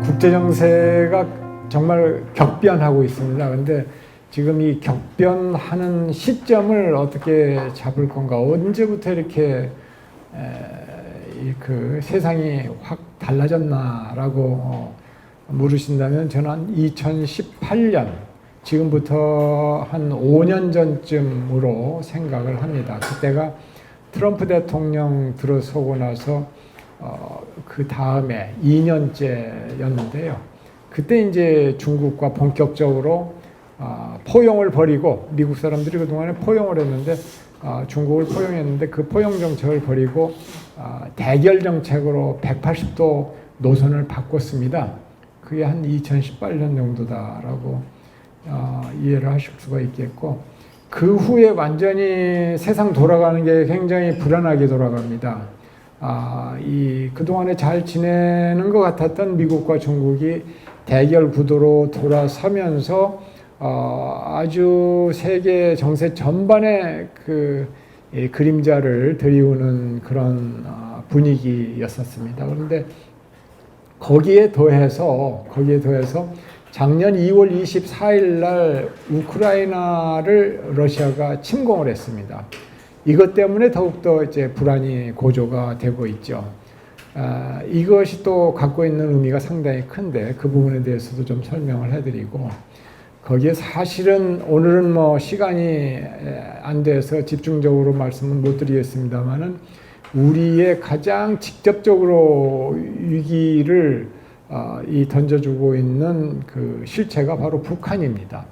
국제 정세가 정말 격변하고 있습니다. 근데 지금 이 격변하는 시점을 어떻게 잡을 건가? 언제부터 이렇게 그 세상이 확 달라졌나라고 물으신다면 저는 한 2018년 지금부터 한 5년 전쯤으로 생각을 합니다. 그때가 트럼프 대통령 들어서고 나서 그 다음에 2년째였는데요. 그때 이제 중국과 본격적으로 포용을 벌이고, 미국 사람들이 그동안에 포용을 했는데 중국을 포용했는데 그 포용 정책을 벌이고 대결 정책으로 180도 노선을 바꿨습니다. 그게 한 2018년 정도다라고 이해를 하실 수가 있겠고, 그 후에 완전히 세상 돌아가는 게 굉장히 불안하게 돌아갑니다. 그동안에 잘 지내는 것 같았던 미국과 중국이 대결 구도로 돌아서면서 아주 세계 정세 전반에 그 그림자를 드리우는 그런 분위기였었습니다. 그런데 거기에 더해서 작년 2월 24일 날 우크라이나를 러시아가 침공을 했습니다. 이것 때문에 더욱더 이제 불안이 고조가 되고 있죠. 이것이 또 갖고 있는 의미가 상당히 큰데 그 부분에 대해서도 좀 설명을 해드리고, 거기에 사실은 오늘은 뭐 시간이 안 돼서 집중적으로 말씀은 못 드리겠습니다만은 우리의 가장 직접적으로 위기를 던져주고 있는 그 실체가 바로 북한입니다.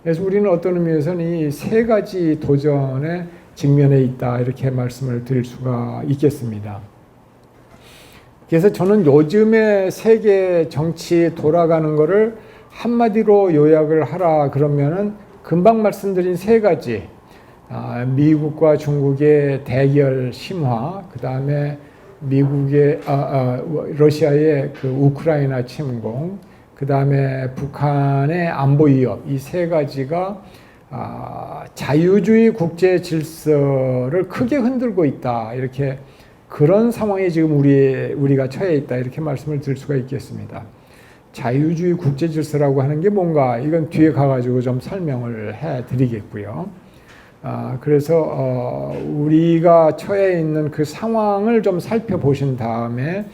그래서 우리는 어떤 의미에서는 이 세 가지 도전에 직면해 있다, 이렇게 말씀을 드릴 수가 있겠습니다. 그래서 저는 요즘에 세계 정치 돌아가는 거를 한마디로 요약을 하라 그러면은 금방 말씀드린 세 가지, 미국과 중국의 대결 심화, 그 다음에 러시아의 그 우크라이나 침공, 그 다음에 북한의 안보 위협, 이 세 가지가 자유주의 국제 질서를 크게 흔들고 있다, 이렇게 그런 상황에 지금 우리가 처해 있다, 이렇게 말씀을 드릴 수가 있겠습니다. 자유주의 국제 질서라고 하는 게 뭔가, 이건 뒤에 가가지고 좀 설명을 해 드리겠고요. 그래서 우리가 처해 있는 그 상황을 좀 살펴보신 다음에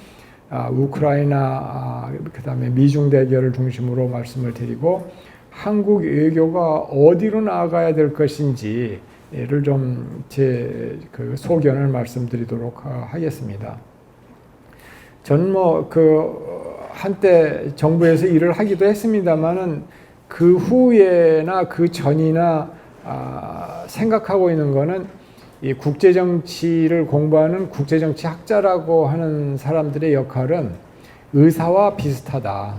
우크라이나, 그 다음에 미중 대결을 중심으로 말씀을 드리고, 한국 외교가 어디로 나아가야 될 것인지를 좀 제 그 소견을 말씀드리도록 하겠습니다. 저는 한때 정부에서 일을 하기도 했습니다만은 그 후에나 그 전이나 생각하고 있는 거는 이 국제정치를 공부하는 국제정치학자라고 하는 사람들의 역할은 의사와 비슷하다.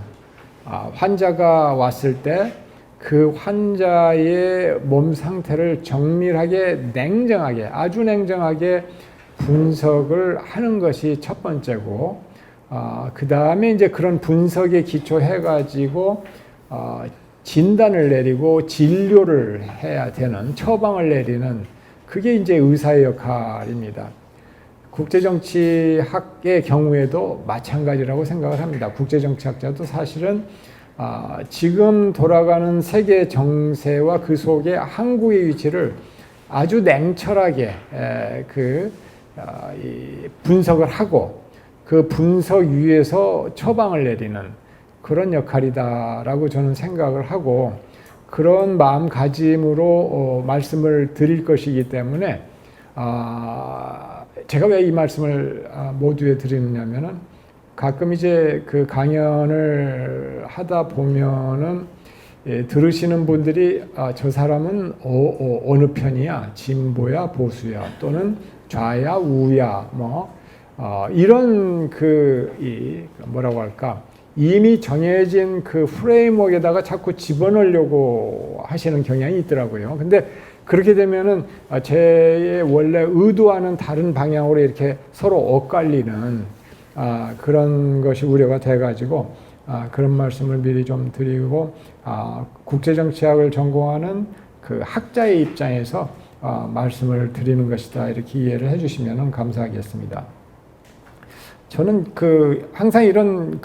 환자가 왔을 때 그 환자의 몸 상태를 정밀하게, 냉정하게, 아주 냉정하게 분석을 하는 것이 첫 번째고, 그 다음에 이제 그런 분석에 기초해가지고 진단을 내리고 진료를 해야 되는, 처방을 내리는, 그게 이제 의사의 역할입니다. 국제정치학의 경우에도 마찬가지라고 생각을 합니다. 국제정치학자도 사실은 지금 돌아가는 세계 정세와 그 속에 한국의 위치를 아주 냉철하게 분석을 하고 그 분석 위에서 처방을 내리는 그런 역할이다라고 저는 생각을 하고, 그런 마음가짐으로 말씀을 드릴 것이기 때문에 제가 왜 이 말씀을 모두에 드리느냐면은, 가끔 이제 그 강연을 하다 보면은 들으시는 분들이 저 사람은 어느 편이야, 진보야, 보수야, 또는 좌야, 우야, 이런 뭐라고 할까, 이미 정해진 그 프레임워크에다가 자꾸 집어넣으려고 하시는 경향이 있더라고요. 근데 그렇게 되면은 제 원래 의도와는 다른 방향으로 이렇게 서로 엇갈리는 그런 것이 우려가 돼가지고 그런 말씀을 미리 좀 드리고, 국제정치학을 전공하는 그 학자의 입장에서 말씀을 드리는 것이다, 이렇게 이해를 해주시면 감사하겠습니다. 저는 항상 이런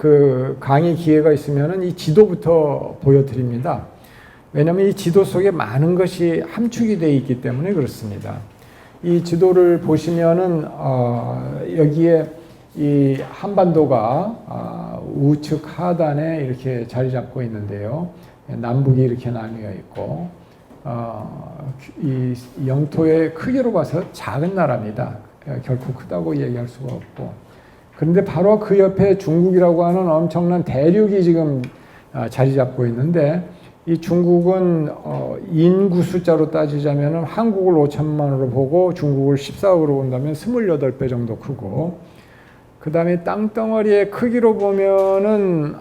강의 기회가 있으면은 이 지도부터 보여드립니다. 왜냐하면 이 지도 속에 많은 것이 함축이 되어 있기 때문에 그렇습니다. 이 지도를 보시면은 여기에 이 한반도가 우측 하단에 이렇게 자리 잡고 있는데요. 남북이 이렇게 나뉘어 있고 이 영토의 크기로 봐서 작은 나라입니다. 결코 크다고 얘기할 수가 없고, 그런데 바로 그 옆에 중국이라고 하는 엄청난 대륙이 지금 자리 잡고 있는데, 이 중국은 인구 숫자로 따지자면 한국을 5천만으로 보고 중국을 14억으로 본다면 28배 정도 크고, 그 다음에 땅덩어리의 크기로 보면은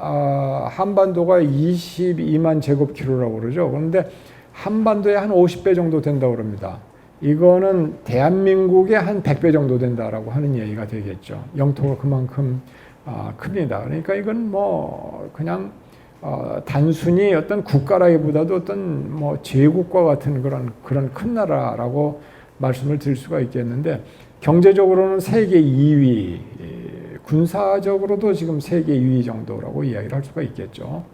한반도가 22만 제곱킬로라고 그러죠. 그런데 한반도에 한 50배 정도 된다고 그럽니다. 이거는 대한민국의 한 100배 정도 된다라고 하는 얘기가 되겠죠. 영토가 그만큼 큽니다. 그러니까 이건 뭐 그냥 단순히 어떤 국가라기보다도 어떤 뭐 제국과 같은 그런 큰 나라라고 말씀을 드릴 수가 있겠는데, 경제적으로는 세계 2위, 군사적으로도 지금 세계 2위 정도라고 이야기를 할 수가 있겠죠.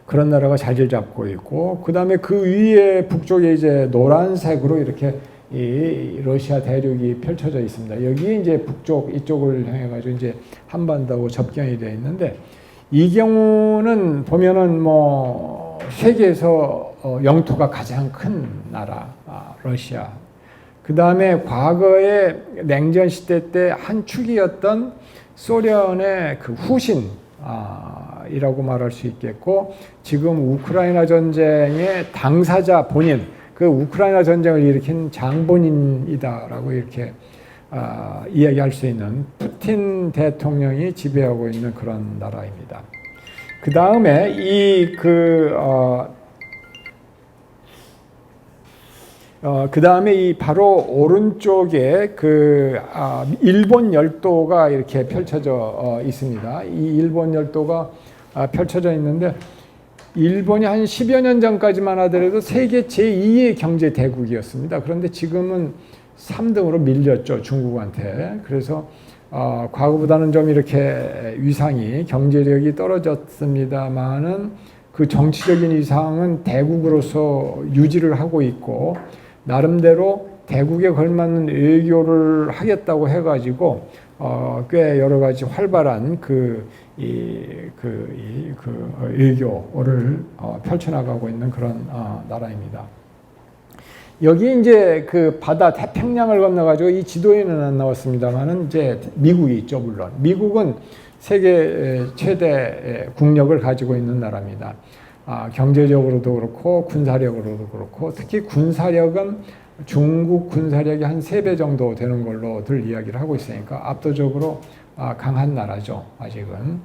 그런 나라가 자리를 잡고 있고, 그 다음에 그 위에 북쪽에 이제 노란색으로 이렇게 이 러시아 대륙이 펼쳐져 있습니다. 여기 이제 북쪽 이쪽을 향해 가지고 이제 한반도하고 접경이 되어 있는데, 이 경우는 보면은 뭐 세계에서 영토가 가장 큰 나라 러시아. 그 다음에 과거에 냉전 시대 때 한 축이었던 소련의 그 후신 이라고 말할 수 있겠고, 지금 우크라이나 전쟁의 당사자 본인, 그 우크라이나 전쟁을 일으킨 장본인이다라고 이렇게 이야기할 수 있는 푸틴 대통령이 지배하고 있는 그런 나라입니다. 그 다음에 그 다음에 이 바로 오른쪽에 일본 열도가 이렇게 펼쳐져 있습니다. 이 일본 열도가 펼쳐져 있는데, 일본이 한 10여 년 전까지만 하더라도 세계 제2의 경제 대국이었습니다. 그런데 지금은 3등으로 밀렸죠, 중국한테. 그래서 과거보다는 좀 이렇게 위상이, 경제력이 떨어졌습니다만은 그 정치적인 위상은 대국으로서 유지를 하고 있고, 나름대로 대국에 걸맞는 외교를 하겠다고 해가지고 꽤 여러 가지 활발한 외교를 펼쳐나가고 있는 그런 나라입니다. 여기 이제 그 바다 태평양을 건너가지고 이 지도에는 안 나왔습니다만은 이제 미국이 있죠, 물론. 미국은 세계 최대 국력을 가지고 있는 나라입니다. 경제적으로도 그렇고 군사력으로도 그렇고, 특히 군사력은 중국 군사력이 한 3배 정도 되는 걸로들 이야기를 하고 있으니까 압도적으로 강한 나라죠, 아직은.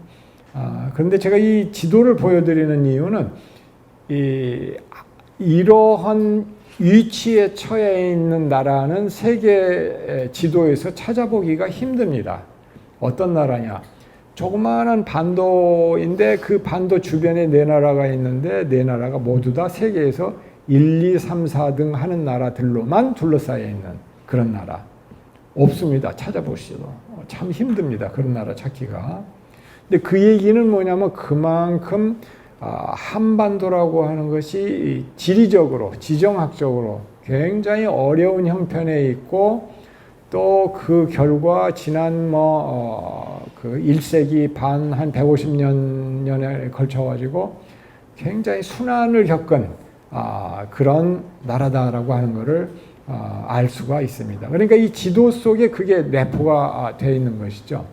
그런데 제가 이 지도를 보여드리는 이유는 이러한 위치에 처해 있는 나라는 세계 지도에서 찾아보기가 힘듭니다. 어떤 나라냐? 조그마한 반도인데 그 반도 주변에 4나라가 있는데 4나라가 모두 다 세계에서 1, 2, 3, 4등 하는 나라들로만 둘러싸여 있는 그런 나라. 없습니다. 찾아보시죠. 참 힘듭니다. 그런 나라 찾기가. 근데 그 얘기는 뭐냐면 그만큼 한반도라고 하는 것이 지리적으로, 지정학적으로 굉장히 어려운 형편에 있고, 또 그 결과 지난 그 1세기 반, 한 150년에 걸쳐가지고 굉장히 순환을 겪은 그런 나라다라고 하는 것을 알 수가 있습니다. 그러니까 이 지도 속에 그게 내포가 되어 있는 것이죠.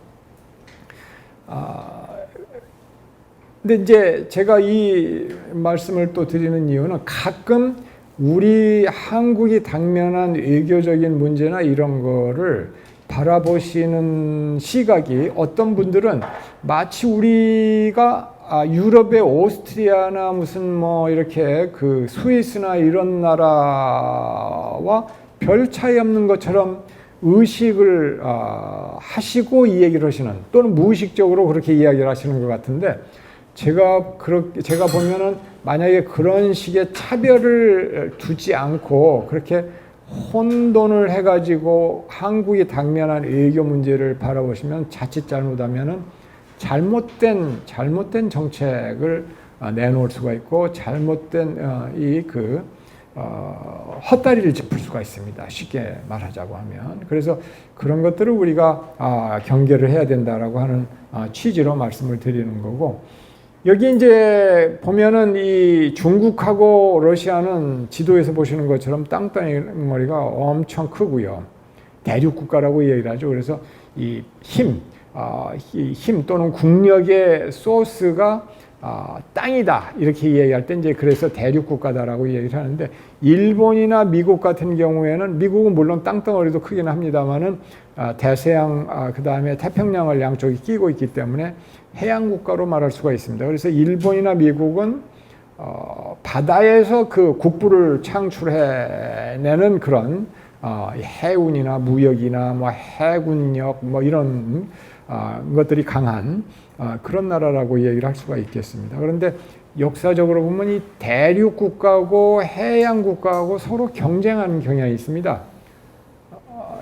근데 이제 제가 이 말씀을 또 드리는 이유는 가끔 우리 한국이 당면한 외교적인 문제나 이런 거를 바라보시는 시각이, 어떤 분들은 마치 우리가 유럽의 오스트리아나 무슨 뭐 이렇게 그 스위스나 이런 나라와 별 차이 없는 것처럼 의식을 하시고 이 얘기를 하시는, 또는 무의식적으로 그렇게 이야기를 하시는 것 같은데, 제가 보면은 만약에 그런 식의 차별을 두지 않고 그렇게 혼돈을 해가지고 한국이 당면한 외교 문제를 바라보시면 자칫 잘못하면은 잘못된 정책을 내놓을 수가 있고 잘못된 헛다리를 짚을 수가 있습니다. 쉽게 말하자고 하면. 그래서 그런 것들을 우리가 경계를 해야 된다라고 하는 취지로 말씀을 드리는 거고, 여기 이제 보면은 이 중국하고 러시아는 지도에서 보시는 것처럼 땅덩어리가 엄청 크고요. 대륙 국가라고 얘기를 하죠. 그래서 이 힘 또는 국력의 소스가 땅이다 이렇게 얘기할 때 이제 그래서 대륙 국가다라고 얘기를 하는데, 일본이나 미국 같은 경우에는 미국은 물론 땅덩어리도 크긴 합니다만은 대서양 그 다음에 태평양을 양쪽에 끼고 있기 때문에 해양 국가로 말할 수가 있습니다. 그래서 일본이나 미국은 바다에서 그 국부를 창출해내는 그런 해운이나 무역이나 뭐 해군력 뭐 이런 것들이 강한 그런 나라라고 얘기를 할 수가 있겠습니다. 그런데 역사적으로 보면 이 대륙 국가하고 해양 국가하고 서로 경쟁하는 경향이 있습니다.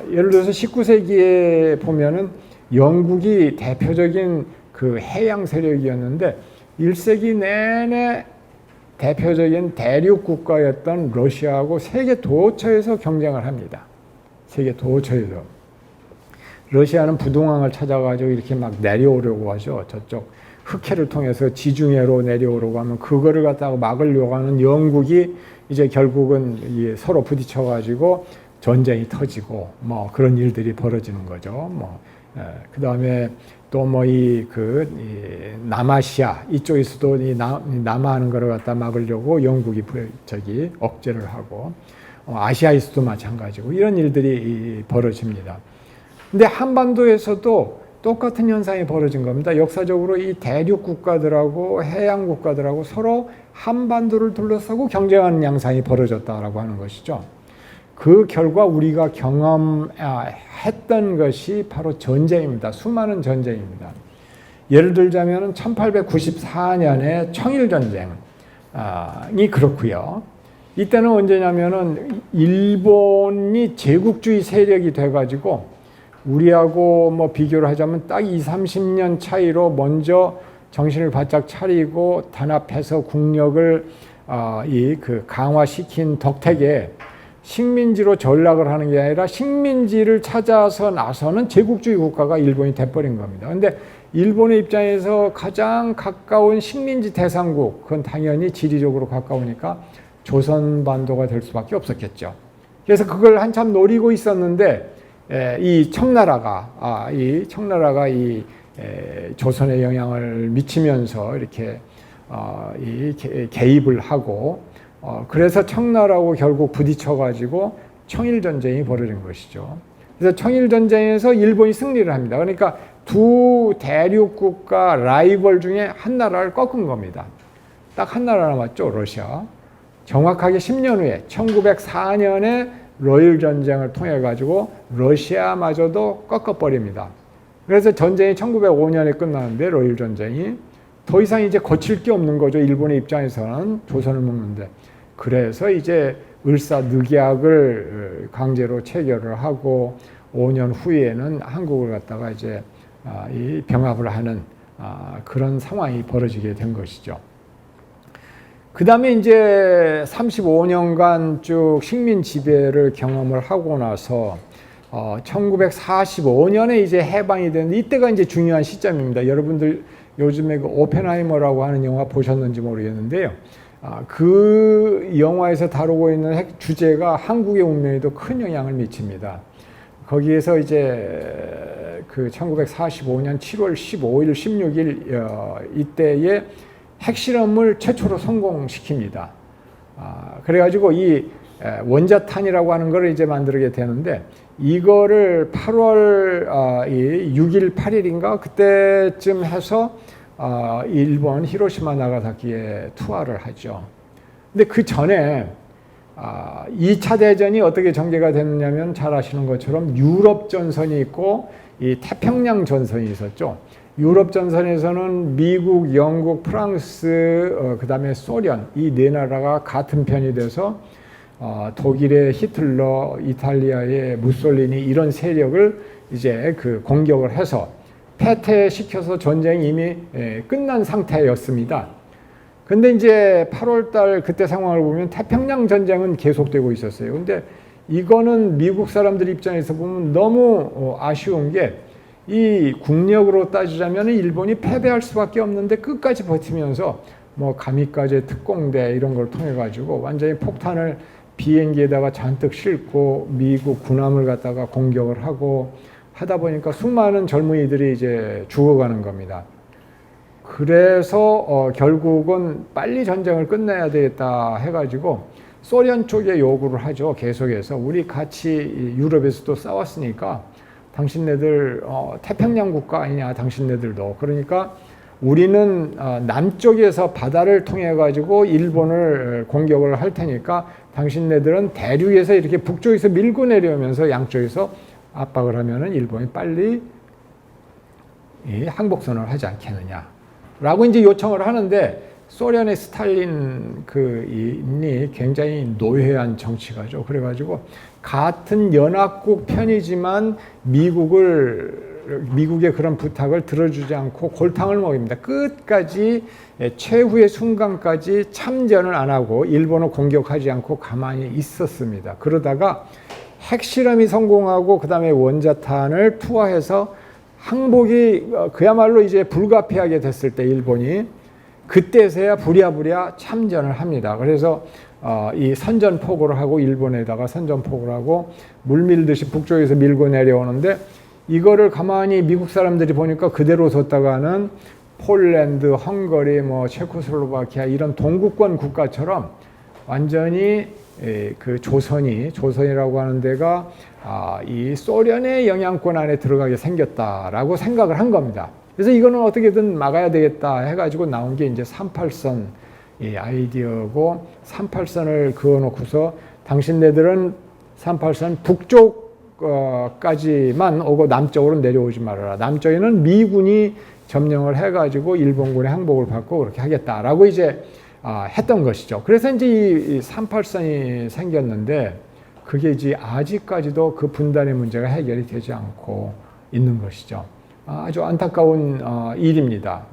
예를 들어서 19세기에 보면은 영국이 대표적인 그 해양 세력이었는데 1세기 내내 대표적인 대륙 국가였던 러시아하고 세계 도처에서 경쟁을 합니다. 세계 도처에서. 러시아는 부동항을 찾아가지고 이렇게 막 내려오려고 하죠. 저쪽 흑해를 통해서 지중해로 내려오려고 하면 그거를 갖다가 막으려고 하는 영국이 이제 결국은 서로 부딪혀가지고 전쟁이 터지고 뭐 그런 일들이 벌어지는 거죠. 그 다음에 또 뭐 이 남아시아 이쪽에서도 이 남하하는 거를 갖다 막으려고 영국이 억제를 하고 아시아에서도 마찬가지고 이런 일들이 벌어집니다. 근데 한반도에서도 똑같은 현상이 벌어진 겁니다. 역사적으로 이 대륙 국가들하고 해양 국가들하고 서로 한반도를 둘러싸고 경쟁하는 양상이 벌어졌다라고 하는 것이죠. 그 결과 우리가 경험했던 것이 바로 전쟁입니다. 수많은 전쟁입니다. 예를 들자면 1894년에 청일전쟁이 그렇고요. 이때는 언제냐면은 일본이 제국주의 세력이 돼가지고 우리하고 뭐 비교를 하자면 딱 20-30년 차이로 먼저 정신을 바짝 차리고 단합해서 국력을 강화시킨 덕택에 식민지로 전락을 하는 게 아니라 식민지를 찾아서 나서는 제국주의 국가가 일본이 돼버린 겁니다. 근데 일본의 입장에서 가장 가까운 식민지 대상국, 그건 당연히 지리적으로 가까우니까 조선반도가 될 수밖에 없었겠죠. 그래서 그걸 한참 노리고 있었는데 이 청나라가 조선에 영향을 미치면서 이렇게 개입을 하고 그래서 청나라하고 결국 부딪혀가지고 청일전쟁이 벌어진 것이죠. 그래서 청일전쟁에서 일본이 승리를 합니다. 그러니까 두 대륙국가 라이벌 중에 한 나라를 꺾은 겁니다. 딱 한 나라 남았죠, 러시아. 정확하게 10년 후에 1904년에 러일 전쟁을 통해 가지고 러시아마저도 꺾어버립니다. 그래서 전쟁이 1905년에 끝나는데 러일 전쟁이 더 이상 이제 거칠 게 없는 거죠. 일본의 입장에서는 조선을 먹는데. 그래서 이제 을사늑약을 강제로 체결을 하고 5년 후에는 한국을 갖다가 이제 이 병합을 하는 그런 상황이 벌어지게 된 것이죠. 그 다음에 이제 35년간 쭉 식민 지배를 경험을 하고 나서 1945년에 이제 해방이 되는데 이때가 이제 중요한 시점입니다. 여러분들 요즘에 그 오펜하이머라고 하는 영화 보셨는지 모르겠는데요. 그 영화에서 다루고 있는 주제가 한국의 운명에도 큰 영향을 미칩니다. 거기에서 이제 그 1945년 7월 15일, 16일 이때에 핵실험을 최초로 성공시킵니다. 그래가지고 이 원자탄이라고 하는 걸 이제 만들게 되는데 이거를 8월 6일, 8일인가 그때쯤 해서 일본 히로시마 나가사키에 투하를 하죠. 근데 그 전에 2차 대전이 어떻게 전개가 됐느냐면 잘 아시는 것처럼 유럽 전선이 있고 이 태평양 전선이 있었죠. 유럽 전선에서는 미국, 영국, 프랑스, 그 다음에 소련 이 네 나라가 같은 편이 돼서 독일의 히틀러, 이탈리아의 무솔리니 이런 세력을 이제 그 공격을 해서 패퇴시켜서 전쟁이 이미 끝난 상태였습니다. 근데 이제 8월 달 그때 상황을 보면 태평양 전쟁은 계속되고 있었어요. 근데 이거는 미국 사람들 입장에서 보면 너무 아쉬운 게 이 국력으로 따지자면 일본이 패배할 수밖에 없는데 끝까지 버티면서 뭐 가미까지 특공대 이런 걸 통해 가지고 완전히 폭탄을 비행기에다가 잔뜩 싣고 미국 군함을 갖다가 공격을 하고 하다 보니까 수많은 젊은이들이 이제 죽어가는 겁니다. 그래서 결국은 빨리 전쟁을 끝내야 되겠다 해가지고 소련 쪽에 요구를 하죠. 계속해서 우리 같이 유럽에서도 싸웠으니까 당신네들 태평양 국가 아니냐 당신네들도. 그러니까 우리는 남쪽에서 바다를 통해 가지고 일본을 공격을 할 테니까 당신네들은 대륙에서 이렇게 북쪽에서 밀고 내려오면서 양쪽에서 압박을 하면은 일본이 빨리 항복선언을 하지 않겠느냐라고 이제 요청을 하는데 소련의 스탈린 그이 굉장히 노회한 정치가죠. 그래가지고 같은 연합국 편이지만 미국의 그런 부탁을 들어주지 않고 골탕을 먹입니다. 끝까지 최후의 순간까지 참전을 안 하고 일본을 공격하지 않고 가만히 있었습니다. 그러다가 핵실험이 성공하고 그 다음에 원자탄을 투하해서 항복이 그야말로 이제 불가피하게 됐을 때 일본이 그때서야 부랴부랴 참전을 합니다. 그래서 이 선전포고를 하고 일본에다가 선전포고를 하고 물밀듯이 북쪽에서 밀고 내려오는데 이거를 가만히 미국 사람들이 보니까 그대로 뒀다가는 폴란드, 헝가리, 뭐 체코슬로바키아 이런 동구권 국가처럼 완전히 그 조선이라고 하는 데가 이 소련의 영향권 안에 들어가게 생겼다라고 생각을 한 겁니다. 그래서 이거는 어떻게든 막아야 되겠다 해가지고 나온 게 이제 38선 아이디어고 38선을 그어놓고서 당신네들은 38선 북쪽까지만 오고 남쪽으로 내려오지 말아라. 남쪽에는 미군이 점령을 해가지고 일본군의 항복을 받고 그렇게 하겠다라고 이제 했던 것이죠. 그래서 이제 이 38선이 생겼는데 그게 이제 아직까지도 그 분단의 문제가 해결이 되지 않고 있는 것이죠. 아주 안타까운 일입니다.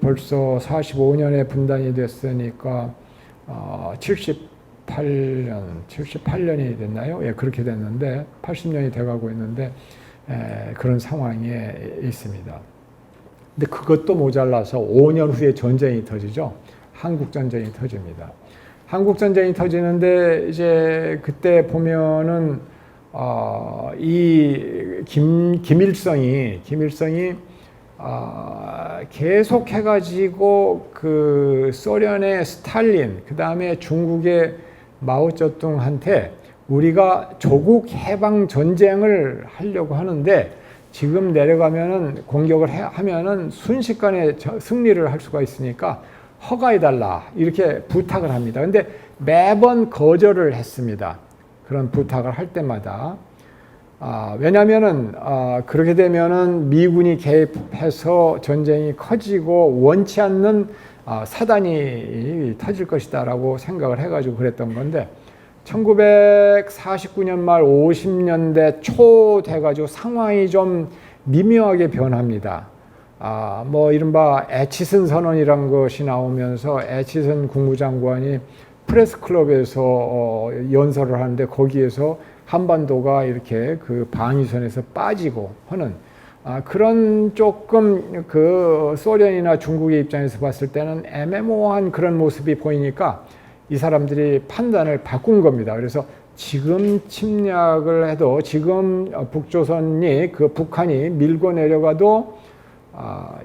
벌써 45년에 분단이 됐으니까 78년이 됐나요? 예, 그렇게 됐는데 80년이 돼가고 있는데 그런 상황에 있습니다. 근데 그것도 모자라서 5년 후에 전쟁이 터지죠. 한국전쟁이 터집니다. 한국전쟁이 터지는데 이제 그때 보면은 이 김일성이 계속 해가지고 그 소련의 스탈린, 그 다음에 중국의 마오쩌둥한테 우리가 조국 해방 전쟁을 하려고 하는데 지금 내려가면은 공격을 하면은 순식간에 승리를 할 수가 있으니까 허가해달라 이렇게 부탁을 합니다. 근데 매번 거절을 했습니다. 그런 부탁을 할 때마다 왜냐하면은 그렇게 되면은 미군이 개입해서 전쟁이 커지고 원치 않는 사단이 터질 것이다라고 생각을 해가지고 그랬던 건데 1949년 말 50년대 초 돼가지고 상황이 좀 미묘하게 변합니다. 뭐 이른바 애치슨 선언이라는 것이 나오면서 애치슨 국무장관이 프레스클럽에서 연설을 하는데 거기에서 한반도가 이렇게 그 방위선에서 빠지고 하는 그런 조금 그 소련이나 중국의 입장에서 봤을 때는 애매모호한 그런 모습이 보이니까 이 사람들이 판단을 바꾼 겁니다. 그래서 지금 침략을 해도 지금 북조선이 그 북한이 밀고 내려가도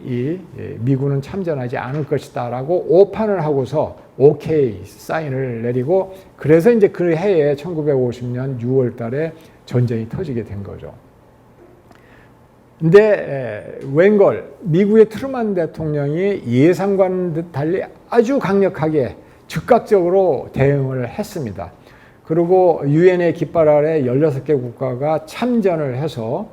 이 미군은 참전하지 않을 것이다라고 오판을 하고서 오케이 사인을 내리고 그래서 이제 그 해에 1950년 6월 달에 전쟁이 터지게 된 거죠. 근데 웬걸 미국의 트루만 대통령이 예상과는 달리 아주 강력하게 즉각적으로 대응을 했습니다. 그리고 유엔의 깃발 아래 16개 국가가 참전을 해서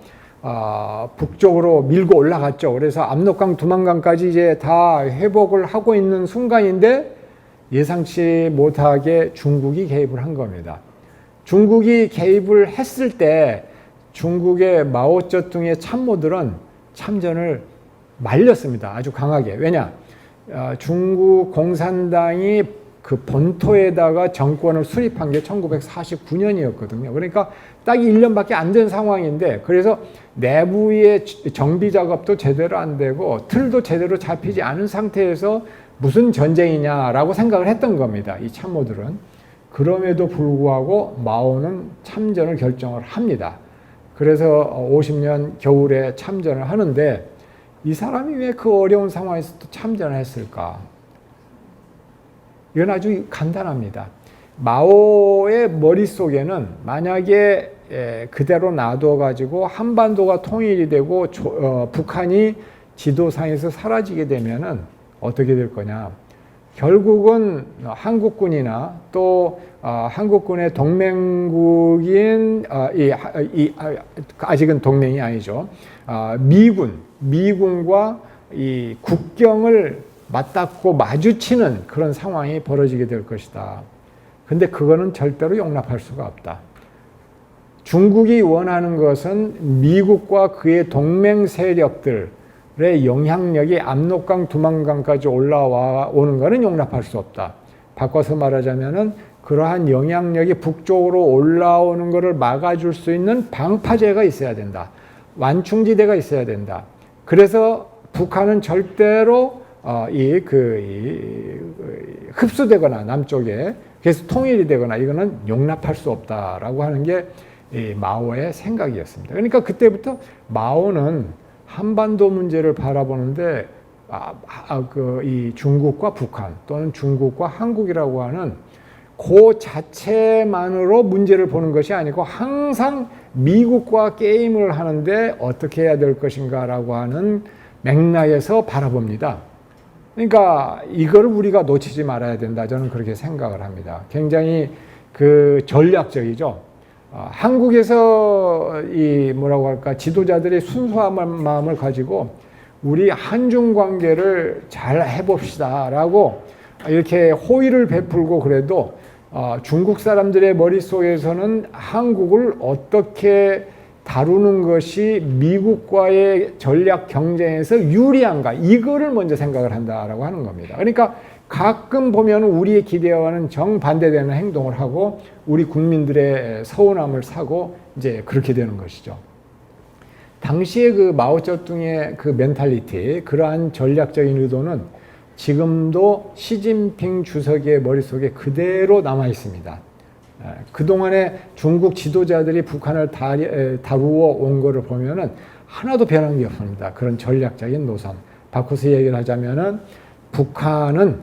북쪽으로 밀고 올라갔죠. 그래서 압록강, 두만강까지 이제 다 회복을 하고 있는 순간인데 예상치 못하게 중국이 개입을 한 겁니다. 중국이 개입을 했을 때 중국의 마오쩌둥의 참모들은 참전을 말렸습니다. 아주 강하게. 왜냐? 중국 공산당이 그 본토에다가 정권을 수립한 게 1949년이었거든요. 그러니까 딱 1년밖에 안 된 상황인데, 그래서 내부의 정비 작업도 제대로 안 되고 틀도 제대로 잡히지 않은 상태에서 무슨 전쟁이냐라고 생각을 했던 겁니다. 이 참모들은. 그럼에도 불구하고 마오는 참전을 결정을 합니다. 그래서 50년 겨울에 참전을 하는데, 이 사람이 왜 그 어려운 상황에서 또 참전을 했을까? 이건 아주 간단합니다. 마오의 머릿속에는 만약에 그대로 놔둬가지고 한반도가 통일이 되고 북한이 지도상에서 사라지게 되면은 어떻게 될 거냐. 결국은 한국군이나 또 한국군의 동맹국인 아직은 동맹이 아니죠. 미군과 이 국경을 맞닿고 마주치는 그런 상황이 벌어지게 될 것이다. 근데 그거는 절대로 용납할 수가 없다. 중국이 원하는 것은 미국과 그의 동맹 세력들의 영향력이 압록강, 두만강까지 올라오는 것은 용납할 수 없다. 바꿔서 말하자면은 그러한 영향력이 북쪽으로 올라오는 것을 막아줄 수 있는 방파제가 있어야 된다. 완충지대가 있어야 된다. 그래서 북한은 절대로 흡수되거나 남쪽에 그래서 통일이 되거나 이거는 용납할 수 없다라고 하는 게 마오의 생각이었습니다. 그러니까 그때부터 마오는 한반도 문제를 바라보는데 이 중국과 북한 또는 중국과 한국이라고 하는 그 자체만으로 문제를 보는 것이 아니고 항상 미국과 게임을 하는데 어떻게 해야 될 것인가라고 하는 맥락에서 바라봅니다. 그러니까 이걸 우리가 놓치지 말아야 된다. 저는 그렇게 생각을 합니다. 굉장히 전략적이죠. 한국에서 지도자들이 순수한 마음을 가지고 우리 한중 관계를 잘 해봅시다라고 이렇게 호의를 베풀고 그래도 중국 사람들의 머릿속에서는 한국을 어떻게 다루는 것이 미국과의 전략 경쟁에서 유리한가, 이거를 먼저 생각을 한다라고 하는 겁니다. 그러니까 가끔 보면 우리의 기대와는 정반대되는 행동을 하고 우리 국민들의 서운함을 사고 이제 그렇게 되는 것이죠. 당시에 그 마오쩌둥의 그 멘탈리티, 그러한 전략적인 의도는 지금도 시진핑 주석의 머릿속에 그대로 남아 있습니다. 그동안에 중국 지도자들이 북한을 다루어 온 것을 보면은 하나도 변한 게 없습니다. 그런 전략적인 노선. 바꿔서 얘기를 하자면은 북한은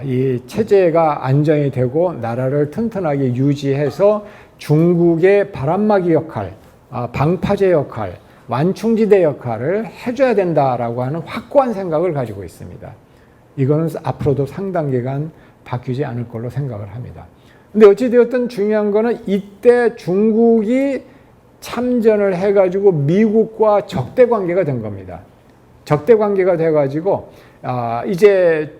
이 체제가 안정이 되고 나라를 튼튼하게 유지해서 중국의 바람막이 역할, 방파제 역할, 완충지대 역할을 해줘야 된다라고 하는 확고한 생각을 가지고 있습니다. 이거는 앞으로도 상당 기간 바뀌지 않을 걸로 생각을 합니다. 근데 어찌되었든 중요한 거는 이때 중국이 참전을 해가지고 미국과 적대 관계가 된 겁니다. 적대 관계가 돼가지고 이제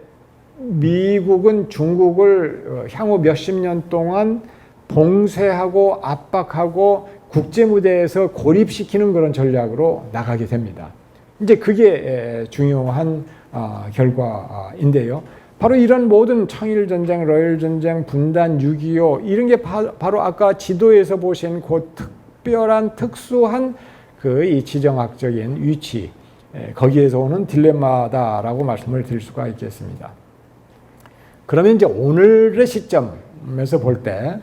미국은 중국을 향후 몇십 년 동안 봉쇄하고 압박하고 국제무대에서 고립시키는 그런 전략으로 나가게 됩니다. 이제 그게 중요한 결과인데요. 바로 이런 모든 청일전쟁, 러일전쟁, 분단, 6.25 이런 게 바로 아까 지도에서 보신 그 특별한 특수한 이 지정학적인 위치, 거기에서 오는 딜레마다라고 말씀을 드릴 수가 있겠습니다. 그러면 이제 오늘의 시점에서 볼 때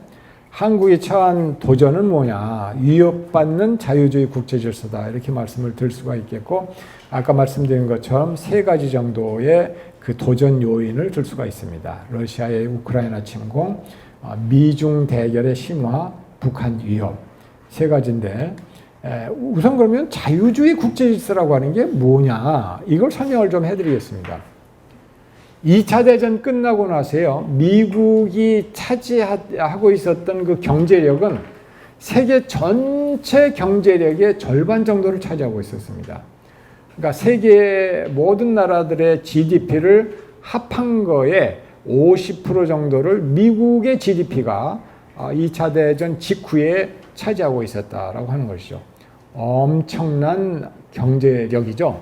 한국이 처한 도전은 뭐냐? 위협받는 자유주의 국제질서다. 이렇게 말씀을 드릴 수가 있겠고, 아까 말씀드린 것처럼 세 가지 정도의 그 도전 요인을 들 수가 있습니다. 러시아의 우크라이나 침공, 미중 대결의 심화, 북한 위협. 세 가지인데, 우선 그러면 자유주의 국제질서라고 하는 게 뭐냐? 이걸 설명을 좀 해드리겠습니다. 2차 대전 끝나고 나서요, 미국이 차지하고 있었던 그 경제력은 세계 전체 경제력의 절반 정도를 차지하고 있었습니다. 그러니까 세계 모든 나라들의 GDP를 합한 거에 50% 정도를 미국의 GDP가 2차 대전 직후에 차지하고 있었다라고 하는 것이죠. 엄청난 경제력이죠.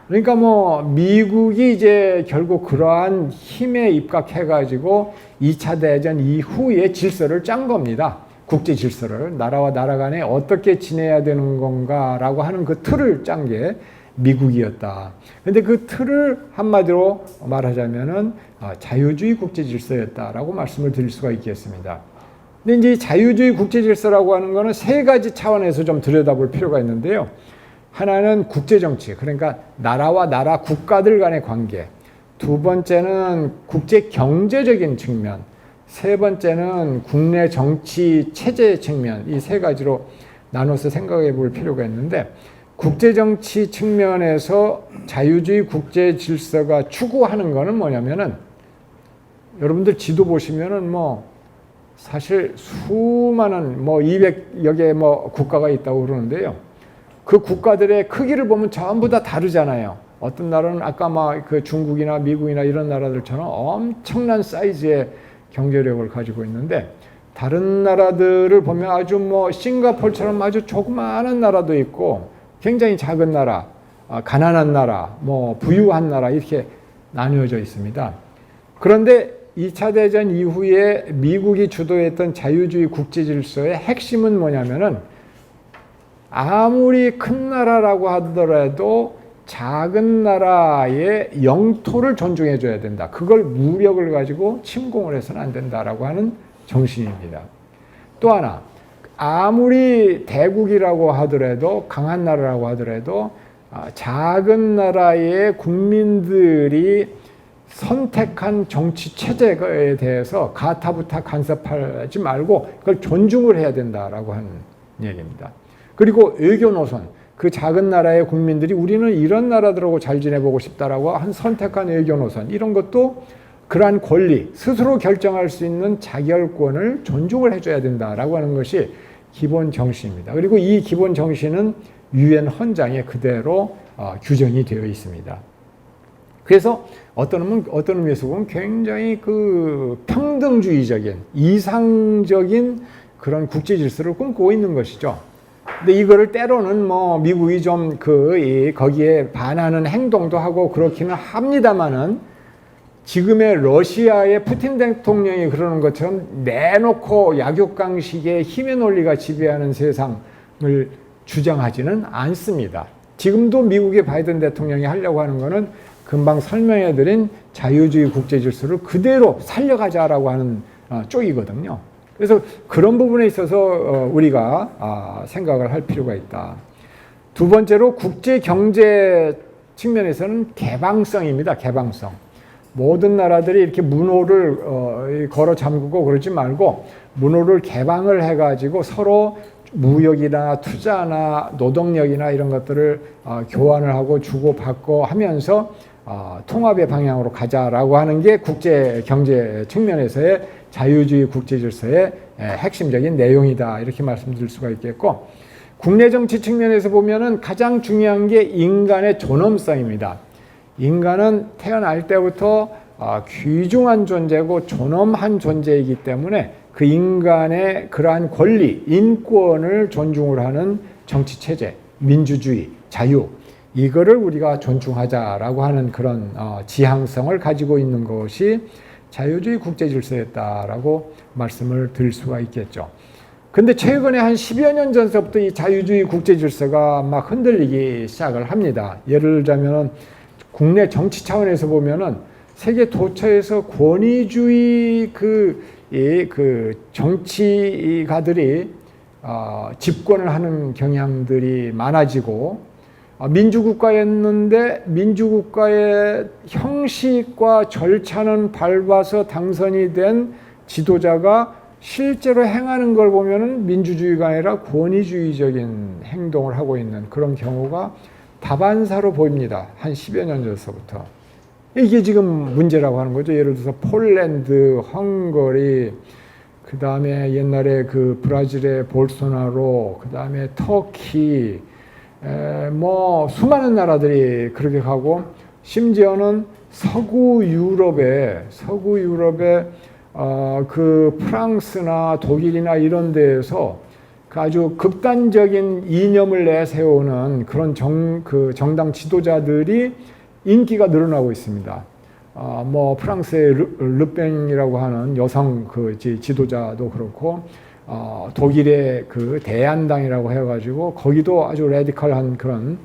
그러니까 뭐 미국이 이제 결국 그러한 힘에 입각해가지고 2차 대전 이후의 질서를 짠 겁니다. 국제 질서를 나라와 나라 간에 어떻게 지내야 되는 건가라고 하는 그 틀을 짠 게 미국이었다. 근데 그 틀을 한마디로 말하자면은 자유주의 국제 질서였다라고 말씀을 드릴 수가 있겠습니다. 근데 이제 자유주의 국제 질서라고 하는 거는 세 가지 차원에서 좀 들여다볼 필요가 있는데요. 하나는 국제 정치, 그러니까 나라와 나라 국가들 간의 관계. 두 번째는 국제 경제적인 측면. 세 번째는 국내 정치 체제 측면. 이 세 가지로 나눠서 생각해 볼 필요가 있는데, 국제 정치 측면에서 자유주의 국제 질서가 추구하는 거는 뭐냐면은, 여러분들 지도 보시면은 뭐 사실 수많은 200여 개 국가가 있다고 그러는데요. 그 국가들의 크기를 보면 전부 다 다르잖아요. 어떤 나라는 아까 그 중국이나 미국이나 이런 나라들처럼 엄청난 사이즈의 경제력을 가지고 있는데, 다른 나라들을 보면 아주 싱가포르처럼 아주 조그마한 나라도 있고, 굉장히 작은 나라, 가난한 나라, 부유한 나라, 이렇게 나누어져 있습니다. 그런데 2차 대전 이후에 미국이 주도했던 자유주의 국제 질서의 핵심은 뭐냐면은, 아무리 큰 나라라고 하더라도 작은 나라의 영토를 존중해 줘야 된다. 그걸 무력을 가지고 침공을 해서는 안 된다라고 하는 정신입니다. 또 하나, 아무리 대국이라고 하더라도, 강한 나라라고 하더라도 작은 나라의 국민들이 선택한 정치 체제에 대해서 가타부타 간섭하지 말고 그걸 존중을 해야 된다라고 하는 얘기입니다. 그리고 외교 노선, 그 작은 나라의 국민들이 우리는 이런 나라들하고 잘 지내보고 싶다라고 한 선택한 외교 노선, 이런 것도 그러한 권리, 스스로 결정할 수 있는 자결권을 존중을 해줘야 된다라고 하는 것이 기본 정신입니다. 그리고 이 기본 정신은 유엔 헌장에 그대로 규정이 되어 있습니다. 그래서 어떤 의미에서 보면 굉장히 그 평등주의적인, 이상적인 그런 국제 질서를 꿈꾸고 있는 것이죠. 근데 이거를 때로는 미국이 좀 거기에 반하는 행동도 하고 그렇기는 합니다만은, 지금의 러시아의 푸틴 대통령이 그러는 것처럼 내놓고 약육강식의 힘의 논리가 지배하는 세상을 주장하지는 않습니다. 지금도 미국의 바이든 대통령이 하려고 하는 거는 금방 설명해드린 자유주의 국제 질서를 그대로 살려가자라고 하는 쪽이거든요. 그래서 그런 부분에 있어서 우리가 생각을 할 필요가 있다. 두 번째로 국제 경제 측면에서는 개방성입니다. 개방성. 모든 나라들이 이렇게 문호를 걸어 잠그고 그러지 말고 문호를 개방을 해가지고 서로 무역이나 투자나 노동력이나 이런 것들을 교환을 하고 주고받고 하면서 통합의 방향으로 가자라고 하는 게 국제 경제 측면에서의 자유주의 국제 질서의 핵심적인 내용이다, 이렇게 말씀드릴 수가 있겠고, 국내 정치 측면에서 보면은 가장 중요한 게 인간의 존엄성입니다. 인간은 태어날 때부터 귀중한 존재고 존엄한 존재이기 때문에 그 인간의 그러한 권리, 인권을 존중을 하는 정치 체제, 민주주의, 자유, 이거를 우리가 존중하자라고 하는 그런 지향성을 가지고 있는 것이 자유주의 국제 질서였다라고 말씀을 드릴 수가 있겠죠. 근데 최근에 한 10여 년 전서부터 이 자유주의 국제 질서가 막 흔들리기 시작을 합니다. 예를 들자면은 국내 정치 차원에서 보면은 세계 도처에서 권위주의 그 정치가들이 집권을 하는 경향들이 많아지고, 민주국가였는데 민주국가의 형식과 절차는 밟아서 당선이 된 지도자가 실제로 행하는 걸 보면은 민주주의가 아니라 권위주의적인 행동을 하고 있는 그런 경우가 다반사로 보입니다. 한 10여 년 전서부터. 이게 지금 문제라고 하는 거죠. 예를 들어서 폴란드, 헝가리, 그 다음에 옛날에 그 브라질의 볼소나로, 그 다음에 터키, 수많은 나라들이 그렇게 가고, 심지어는 서구 유럽에 그 프랑스나 독일이나 이런 데에서 그 아주 극단적인 이념을 내세우는 그런 정당 지도자들이 인기가 늘어나고 있습니다. 뭐 프랑스의 르팽이라고 하는 여성 그 지도자도 그렇고, 독일의 그 대안당이라고 해가지고 거기도 아주 레디컬한 그런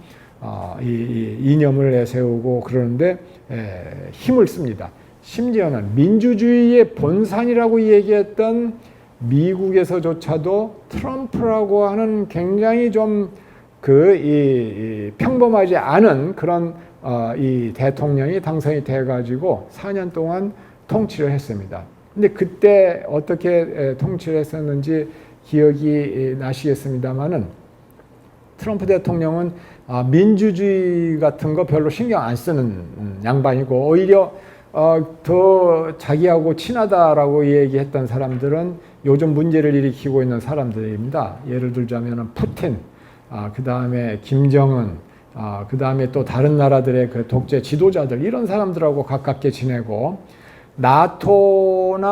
이 이념을 내세우고 그러는데 힘을 씁니다. 심지어는 민주주의의 본산이라고 얘기했던 미국에서조차도 트럼프라고 하는 굉장히 좀 평범하지 않은 그런 이 대통령이 당선이 돼가지고 4년 동안 통치를 했습니다. 근데 그때 어떻게 통치를 했었는지 기억이 나시겠습니다만은, 트럼프 대통령은 민주주의 같은 거 별로 신경 안 쓰는 양반이고, 오히려 더 자기하고 친하다라고 얘기했던 사람들은 요즘 문제를 일으키고 있는 사람들입니다. 예를 들자면 푸틴, 그 다음에 김정은, 그 다음에 또 다른 나라들의 그 독재 지도자들, 이런 사람들하고 가깝게 지내고, 나토나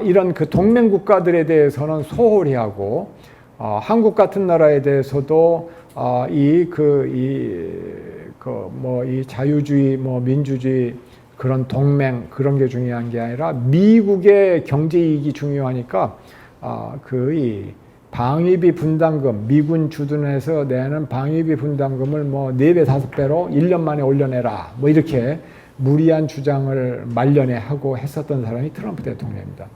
이런 그 동맹 국가들에 대해서는 소홀히 하고, 한국 같은 나라에 대해서도 이 자유주의, 민주주의 그런 동맹, 그런 게 중요한 게 아니라 미국의 경제 이익이 중요하니까 이 방위비 분담금, 미군 주둔해서 내는 방위비 분담금을 4배, 5배로 1년 만에 올려내라, 이렇게 무리한 주장을 말년에 하고 했었던 사람이 트럼프 대통령입니다.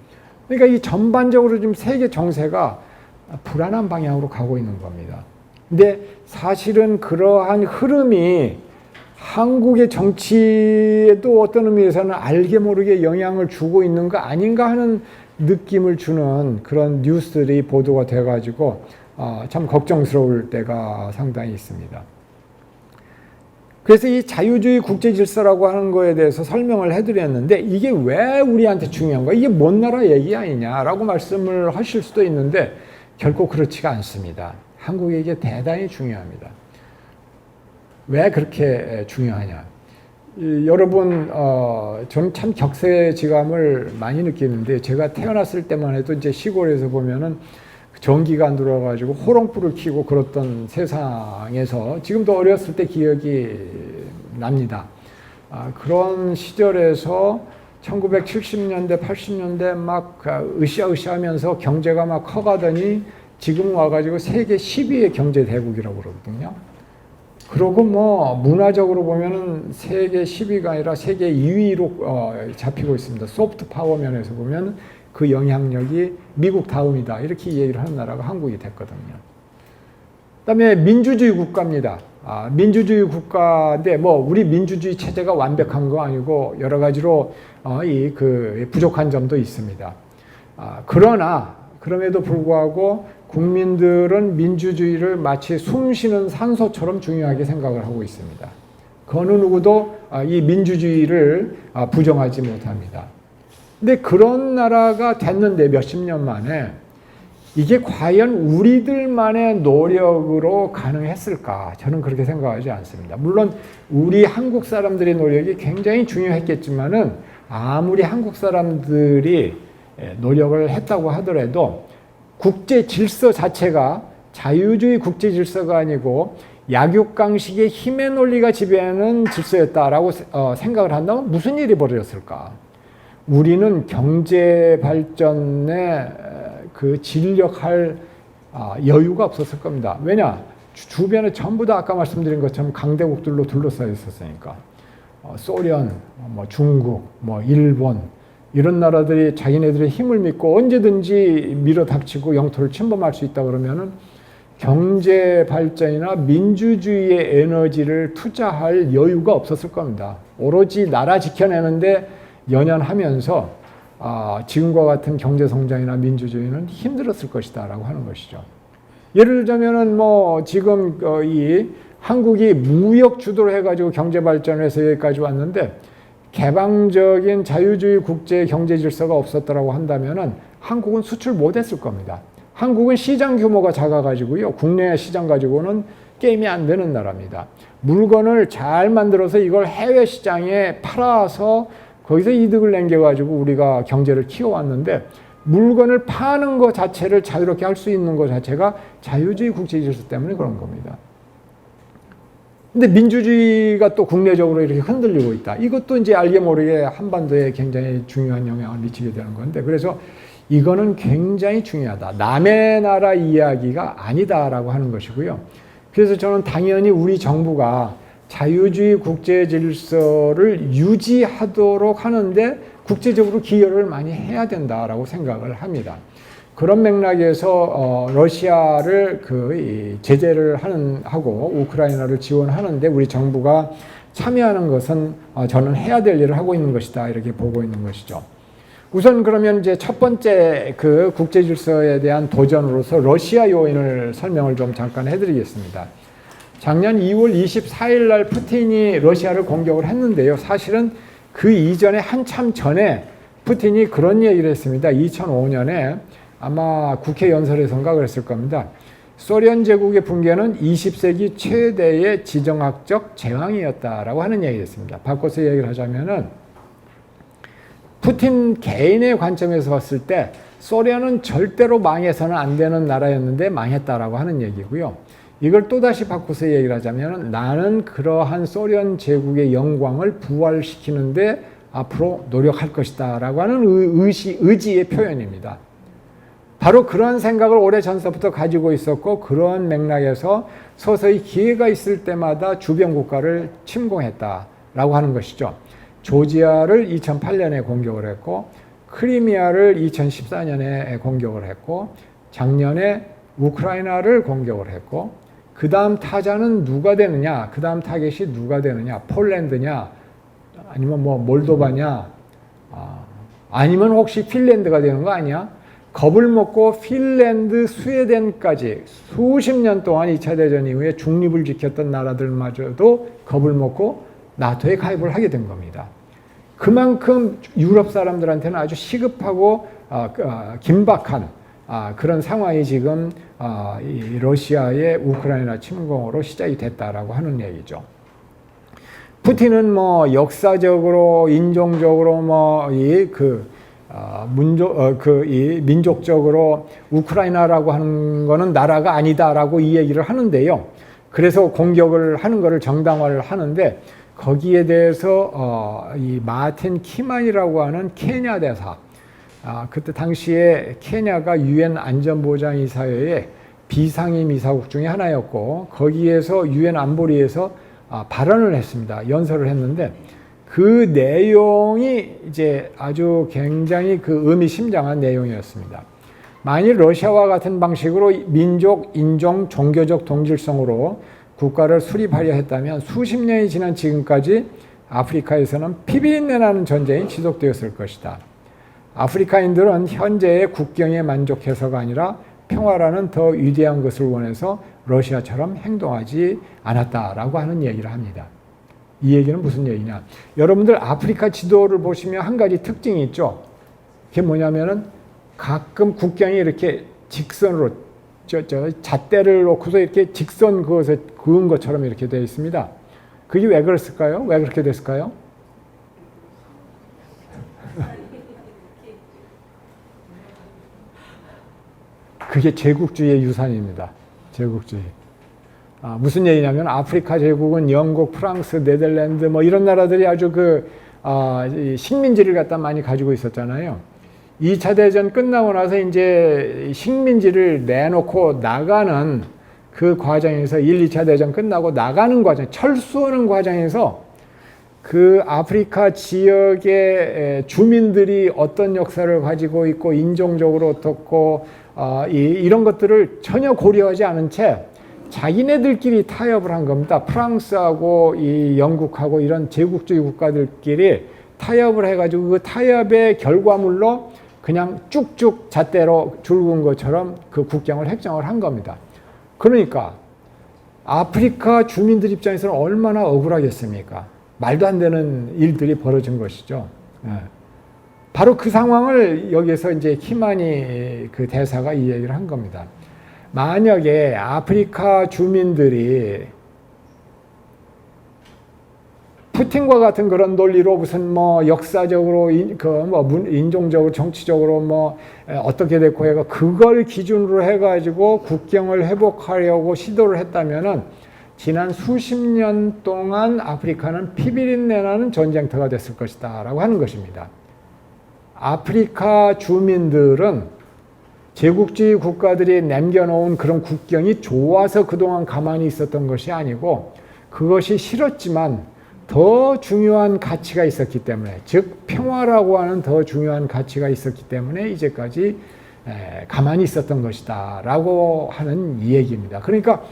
그러니까 이 전반적으로 지금 세계 정세가 불안한 방향으로 가고 있는 겁니다. 근데 사실은 그러한 흐름이 한국의 정치에도 어떤 의미에서는 알게 모르게 영향을 주고 있는 거 아닌가 하는 느낌을 주는 그런 뉴스들이 보도가 돼가지고 참 걱정스러울 때가 상당히 있습니다. 그래서 이 자유주의 국제 질서라고 하는 거에 대해서 설명을 해드렸는데, 이게 왜 우리한테 중요한 거야? 이게 먼 나라 얘기 아니냐라고 말씀을 하실 수도 있는데, 결코 그렇지가 않습니다. 한국에게 대단히 중요합니다. 왜 그렇게 중요하냐? 여러분, 저는 참 격세지감을 많이 느끼는데, 제가 태어났을 때만 해도 이제 시골에서 보면은 전기가 안 들어와가지고 호롱불을 켜고 그랬던 세상에서 지금도 어렸을 때 기억이 납니다. 그런 시절에서 1970년대, 80년대 막 으쌰으쌰하면서 경제가 막 커가더니 지금 와가지고 세계 10위의 경제 대국이라고 그러거든요. 그러고 문화적으로 보면은 세계 10위가 아니라 세계 2위로 잡히고 있습니다. 소프트 파워 면에서 보면 그 영향력이 미국 다음이다, 이렇게 얘기를 하는 나라가 한국이 됐거든요. 그다음에 민주주의 국가입니다. 민주주의 국가인데 우리 민주주의 체제가 완벽한 거 아니고 여러 가지로 부족한 점도 있습니다. 그럼에도 불구하고 국민들은 민주주의를 마치 숨쉬는 산소처럼 중요하게 생각을 하고 있습니다. 그 어느 누구도 이 민주주의를 부정하지 못합니다. 근데 그런 나라가 됐는데 몇십 년 만에 이게 과연 우리들만의 노력으로 가능했을까? 저는 그렇게 생각하지 않습니다. 물론 우리 한국 사람들의 노력이 굉장히 중요했겠지만은, 아무리 한국 사람들이 노력을 했다고 하더라도 국제 질서 자체가 자유주의 국제 질서가 아니고 약육강식의 힘의 논리가 지배하는 질서였다라고 생각을 한다면 무슨 일이 벌어졌을까? 우리는 경제 발전에 진력할 여유가 없었을 겁니다. 왜냐? 주변에 전부 다 아까 말씀드린 것처럼 강대국들로 둘러싸여 있었으니까. 소련, 중국, 일본, 이런 나라들이 자기네들의 힘을 믿고 언제든지 밀어닥치고 영토를 침범할 수 있다 그러면은 경제 발전이나 민주주의의 에너지를 투자할 여유가 없었을 겁니다. 오로지 나라 지켜내는데 연연하면서 지금과 같은 경제 성장이나 민주주의는 힘들었을 것이다 라고 하는 것이죠. 예를 들자면은 지금 이 한국이 무역 주도를 해가지고 경제 발전을 해서 여기까지 왔는데, 개방적인 자유주의 국제 경제 질서가 없었다라고 한다면은 한국은 수출 못했을 겁니다. 한국은 시장 규모가 작아가지고요, 국내 시장 가지고는 게임이 안 되는 나라입니다. 물건을 잘 만들어서 이걸 해외 시장에 팔아서 거기서 이득을 남겨가지고 우리가 경제를 키워왔는데, 물건을 파는 것 자체를 자유롭게 할 수 있는 것 자체가 자유주의 국제 질서 때문에 그런 겁니다. 근데 민주주의가 또 국내적으로 이렇게 흔들리고 있다. 이것도 이제 알게 모르게 한반도에 굉장히 중요한 영향을 미치게 되는 건데, 그래서 이거는 굉장히 중요하다. 남의 나라 이야기가 아니다라고 하는 것이고요. 그래서 저는 당연히 우리 정부가 자유주의 국제 질서를 유지하도록 하는데 국제적으로 기여를 많이 해야 된다라고 생각을 합니다. 그런 맥락에서 러시아를 제재를 하고 우크라이나를 지원하는데 우리 정부가 참여하는 것은 저는 해야 될 일을 하고 있는 것이다, 이렇게 보고 있는 것이죠. 우선 그러면 이제 첫 번째 그 국제 질서에 대한 도전으로서 러시아 요인을 설명을 좀 잠깐 해드리겠습니다. 작년 2월 24일 날 푸틴이 러시아를 공격을 했는데요. 사실은 그 이전에 한참 전에 푸틴이 그런 얘기를 했습니다. 2005년에 아마 국회 연설에서인가 그랬을 겁니다. 소련 제국의 붕괴는 20세기 최대의 지정학적 재앙이었다라고 하는 얘기를 했습니다. 바꿔서 얘기를 하자면은 푸틴 개인의 관점에서 봤을 때 소련은 절대로 망해서는 안 되는 나라였는데 망했다라고 하는 얘기고요. 이걸 또다시 바꿔서 얘기를 하자면 나는 그러한 소련 제국의 영광을 부활시키는데 앞으로 노력할 것이다 라고 하는 의지의 표현입니다. 바로 그런 생각을 오래전서부터 가지고 있었고, 그런 맥락에서 서서히 기회가 있을 때마다 주변 국가를 침공했다라고 하는 것이죠. 조지아를 2008년에 공격을 했고, 크리미아를 2014년에 공격을 했고, 작년에 우크라이나를 공격을 했고, 그 다음 타자는 누가 되느냐, 그 다음 타겟이 누가 되느냐, 폴란드냐, 아니면 뭐 몰도바냐, 아니면 혹시 핀란드가 되는 거 아니야? 겁을 먹고 핀란드, 스웨덴까지 수십 년 동안 2차 대전 이후에 중립을 지켰던 나라들마저도 겁을 먹고 나토에 가입을 하게 된 겁니다. 그만큼 유럽 사람들한테는 아주 시급하고 긴박한 그런 상황이 지금 이 러시아의 우크라이나 침공으로 시작이 됐다라고 하는 얘기죠. 푸틴은 뭐 역사적으로, 인종적으로 민족적으로 우크라이나라고 하는 거는 나라가 아니다라고 이 얘기를 하는데요. 그래서 공격을 하는 거를 정당화를 하는데, 거기에 대해서 이 마틴 키만이라고 하는 케냐 대사, 그때 당시에 케냐가 유엔 안전보장이사회의 비상임 이사국 중에 하나였고, 거기에서 유엔 안보리에서 발언을 했습니다. 연설을 했는데, 그 내용이 이제 아주 굉장히 의미심장한 내용이었습니다. 만일 러시아와 같은 방식으로 민족, 인종, 종교적 동질성으로 국가를 수립하려 했다면 수십 년이 지난 지금까지 아프리카에서는 피비린내나는 전쟁이 지속되었을 것이다. 아프리카인들은 현재의 국경에 만족해서가 아니라 평화라는 더 위대한 것을 원해서 러시아처럼 행동하지 않았다라고 하는 얘기를 합니다. 이 얘기는 무슨 얘기냐? 여러분들 아프리카 지도를 보시면 한 가지 특징이 있죠. 그게 뭐냐면은 가끔 국경이 이렇게 직선으로 잣대를 놓고서 이렇게 직선 그은 것처럼 이렇게 되어 있습니다. 그게 왜 그랬을까요? 왜 그렇게 됐을까요? 그게 제국주의의 유산입니다. 제국주의. 무슨 얘기냐면 아프리카 제국은 영국, 프랑스, 네덜란드 뭐 이런 나라들이 아주 식민지를 갖다 많이 가지고 있었잖아요. 2차 대전 끝나고 나서 이제 식민지를 내놓고 나가는 그 과정에서 1, 2차 대전 끝나고 나가는 과정, 철수하는 과정에서 그 아프리카 지역의 주민들이 어떤 역사를 가지고 있고 인종적으로 어떻고 이런 것들을 전혀 고려하지 않은 채 자기네들끼리 타협을 한 겁니다. 프랑스하고 이 영국하고 이런 제국주의 국가들끼리 타협을 해가지고 그 타협의 결과물로 그냥 쭉쭉 잣대로 줄은 것처럼 그 국경을 획정을 한 겁니다. 그러니까 아프리카 주민들 입장에서는 얼마나 억울하겠습니까? 말도 안 되는 일들이 벌어진 것이죠. 바로 그 상황을 여기서 이제 키마니 그 대사가 이 얘기를 한 겁니다. 만약에 아프리카 주민들이 푸틴과 같은 그런 논리로 무슨 뭐 역사적으로 인종적으로 정치적으로 어떻게 됐고 해가 그걸 기준으로 해가지고 국경을 회복하려고 시도를 했다면은 지난 수십 년 동안 아프리카는 피비린내 나는 전쟁터가 됐을 것이다라고 하는 것입니다. 아프리카 주민들은 제국주의 국가들이 남겨놓은 그런 국경이 좋아서 그동안 가만히 있었던 것이 아니고 그것이 싫었지만 더 중요한 가치가 있었기 때문에, 즉 평화라고 하는 더 중요한 가치가 있었기 때문에 이제까지 가만히 있었던 것이다 라고 하는 이 얘기입니다. 그러니까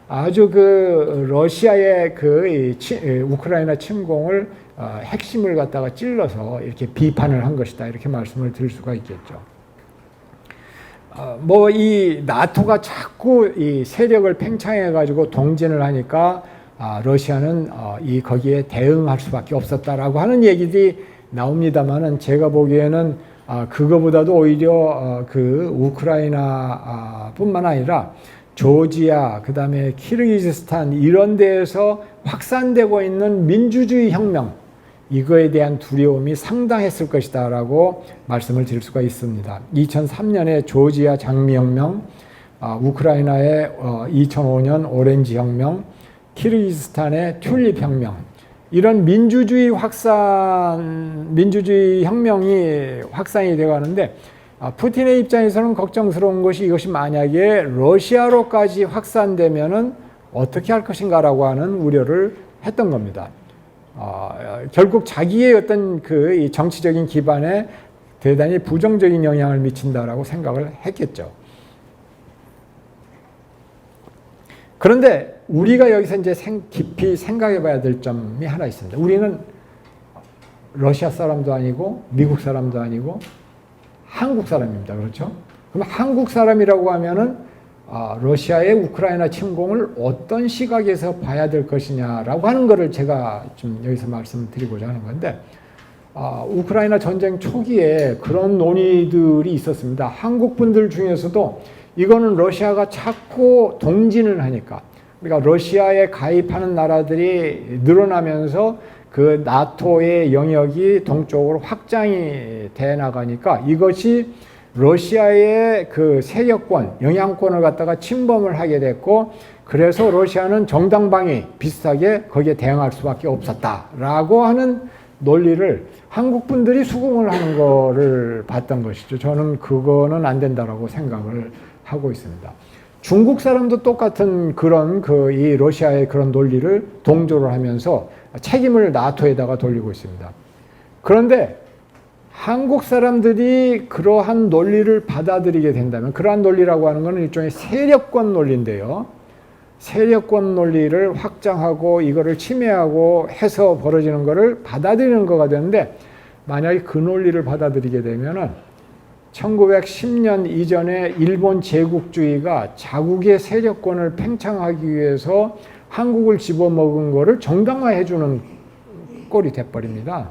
아주 그 러시아의 그 우크라이나 침공을 핵심을 갖다가 찔러서 이렇게 비판을 한 것이다 이렇게 말씀을 드릴 수가 있겠죠. 이 나토가 자꾸 이 세력을 팽창해 가지고 동진을 하니까 러시아는 거기에 대응할 수밖에 없었다라고 하는 얘기들이 나옵니다만은 제가 보기에는 그거보다도 오히려 그 우크라이나 뿐만 아니라 조지아, 그 다음에 키르기즈스탄 이런 데에서 확산되고 있는 민주주의 혁명, 이거에 대한 두려움이 상당했을 것이다 라고 말씀을 드릴 수가 있습니다. 2003년에 조지아 장미혁명, 우크라이나의 2005년 오렌지 혁명, 키르기즈스탄의 튤립 혁명, 이런 민주주의 혁명이 확산이 되어 가는데 푸틴의 입장에서는 걱정스러운 것이 이것이 만약에 러시아로까지 확산되면은 어떻게 할 것인가라고 하는 우려를 했던 겁니다. 결국 자기의 어떤 그 정치적인 기반에 대단히 부정적인 영향을 미친다라고 생각을 했겠죠. 그런데 우리가 여기서 이제 깊이 생각해 봐야 될 점이 하나 있습니다. 우리는 러시아 사람도 아니고 미국 사람도 아니고 한국 사람입니다. 그렇죠? 그럼 한국 사람이라고 하면은 러시아의 우크라이나 침공을 어떤 시각에서 봐야 될 것이냐라고 하는 것을 제가 좀 여기서 말씀드리고자 하는 건데, 우크라이나 전쟁 초기에 그런 논의들이 있었습니다. 한국 분들 중에서도 이거는 러시아가 자꾸 동진을 하니까, 그러니까 러시아에 가입하는 나라들이 늘어나면서 그 나토의 영역이 동쪽으로 확장이 돼 나가니까 이것이 러시아의 그 세력권, 영향권을 갖다가 침범을 하게 됐고, 그래서 러시아는 정당방위 비슷하게 거기에 대응할 수밖에 없었다라고 하는 논리를 한국 분들이 수긍을 하는 거를 봤던 것이죠. 저는 그거는 안 된다라고 생각을 하고 있습니다. 중국 사람도 똑같은 그런 이 러시아의 그런 논리를 동조를 하면서 책임을 나토에다가 돌리고 있습니다. 그런데 한국 사람들이 그러한 논리를 받아들이게 된다면, 그러한 논리라고 하는 것은 일종의 세력권 논리인데요. 세력권 논리를 확장하고 이거를 침해하고 해서 벌어지는 것을 받아들이는 거가 되는데, 만약에 그 논리를 받아들이게 되면은 1910년 이전에 일본 제국주의가 자국의 세력권을 팽창하기 위해서 한국을 집어먹은 거를 정당화해주는 꼴이 돼버립니다.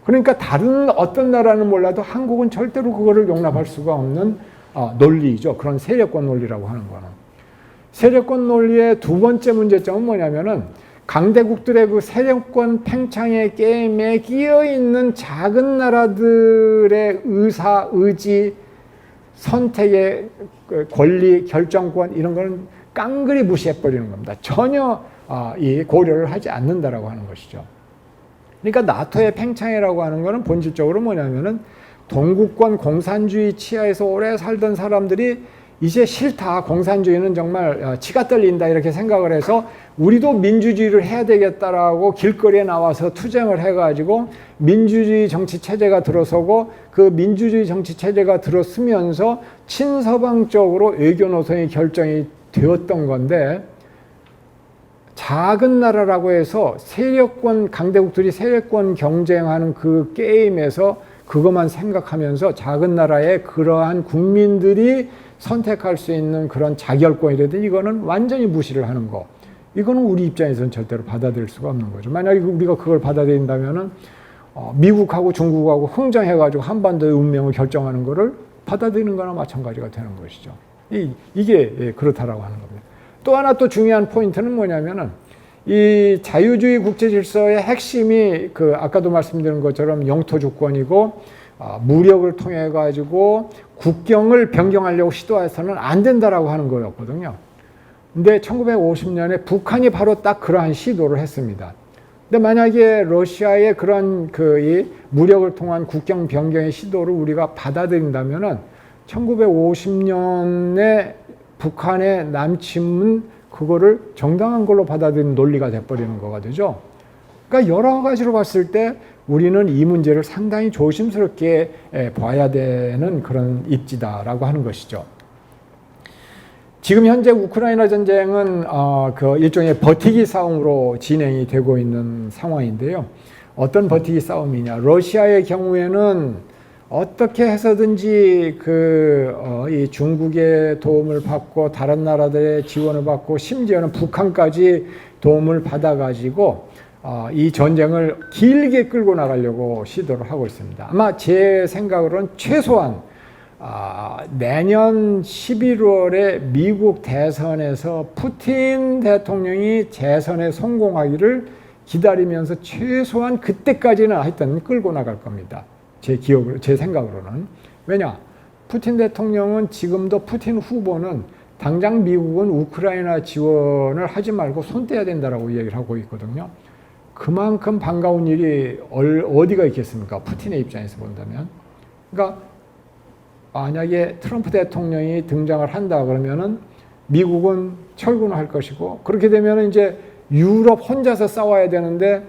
그러니까 다른 어떤 나라는 몰라도 한국은 절대로 그거를 용납할 수가 없는 논리이죠. 그런 세력권 논리라고 하는 거는. 세력권 논리의 두 번째 문제점은 뭐냐면은 강대국들의 그 세력권 팽창의 게임에 끼어있는 작은 나라들의 의사, 의지, 선택의 권리, 결정권 이런 거는 깡그리 무시해버리는 겁니다. 전혀 이 고려를 하지 않는다라고 하는 것이죠. 그러니까 나토의 팽창이라고 하는 것은 본질적으로 뭐냐면은 동구권 공산주의 치하에서 오래 살던 사람들이 이제 싫다, 공산주의는 정말 치가 떨린다 이렇게 생각을 해서 우리도 민주주의를 해야 되겠다라고 길거리에 나와서 투쟁을 해가지고 민주주의 정치체제가 들어서고, 그 민주주의 정치체제가 들어서면서 친서방적으로 외교 노선이 결정이 되었던 건데, 작은 나라라고 해서 세력권, 강대국들이 세력권 경쟁하는 그 게임에서 그것만 생각하면서 작은 나라의 그러한 국민들이 선택할 수 있는 그런 자결권이라든지 이거는 완전히 무시를 하는 거. 이거는 우리 입장에서는 절대로 받아들일 수가 없는 거죠. 만약에 우리가 그걸 받아들인다면은 미국하고 중국하고 흥정해가지고 한반도의 운명을 결정하는 거를 받아들이는 거나 마찬가지가 되는 것이죠. 이게 그렇다라고 하는 겁니다. 또 하나 또 중요한 포인트는 뭐냐면은 이 자유주의 국제 질서의 핵심이 아까도 말씀드린 것처럼 영토 주권이고 무력을 통해 가지고 국경을 변경하려고 시도해서는 안 된다라고 하는 거였거든요. 근데 1950년에 북한이 바로 딱 그러한 시도를 했습니다. 근데 만약에 러시아의 그런 이 무력을 통한 국경 변경의 시도를 우리가 받아들인다면은 1950년에 북한의 남침은 그거를 정당한 걸로 받아들이는 논리가 돼버리는 거가 되죠. 그러니까 여러 가지로 봤을 때 우리는 이 문제를 상당히 조심스럽게 봐야 되는 그런 입지다라고 하는 것이죠. 지금 현재 우크라이나 전쟁은 일종의 버티기 싸움으로 진행이 되고 있는 상황인데요. 어떤 버티기 싸움이냐? 러시아의 경우에는 어떻게 해서든지 이 중국의 도움을 받고 다른 나라들의 지원을 받고 심지어는 북한까지 도움을 받아가지고 이 전쟁을 길게 끌고 나가려고 시도를 하고 있습니다. 아마 제 생각으로는 최소한 내년 11월에 미국 대선에서 푸틴 대통령이 재선에 성공하기를 기다리면서 최소한 그때까지는 하여튼 끌고 나갈 겁니다. 제 생각으로는. 왜냐? 푸틴 대통령은 지금도 푸틴 후보는 당장 미국은 우크라이나 지원을 하지 말고 손 떼야 된다라고 이야기를 하고 있거든요. 그만큼 반가운 일이 어디가 있겠습니까? 푸틴의 입장에서 본다면. 그러니까 만약에 트럼프 대통령이 등장을 한다 그러면은 미국은 철군할 것이고, 그렇게 되면 이제 유럽 혼자서 싸워야 되는데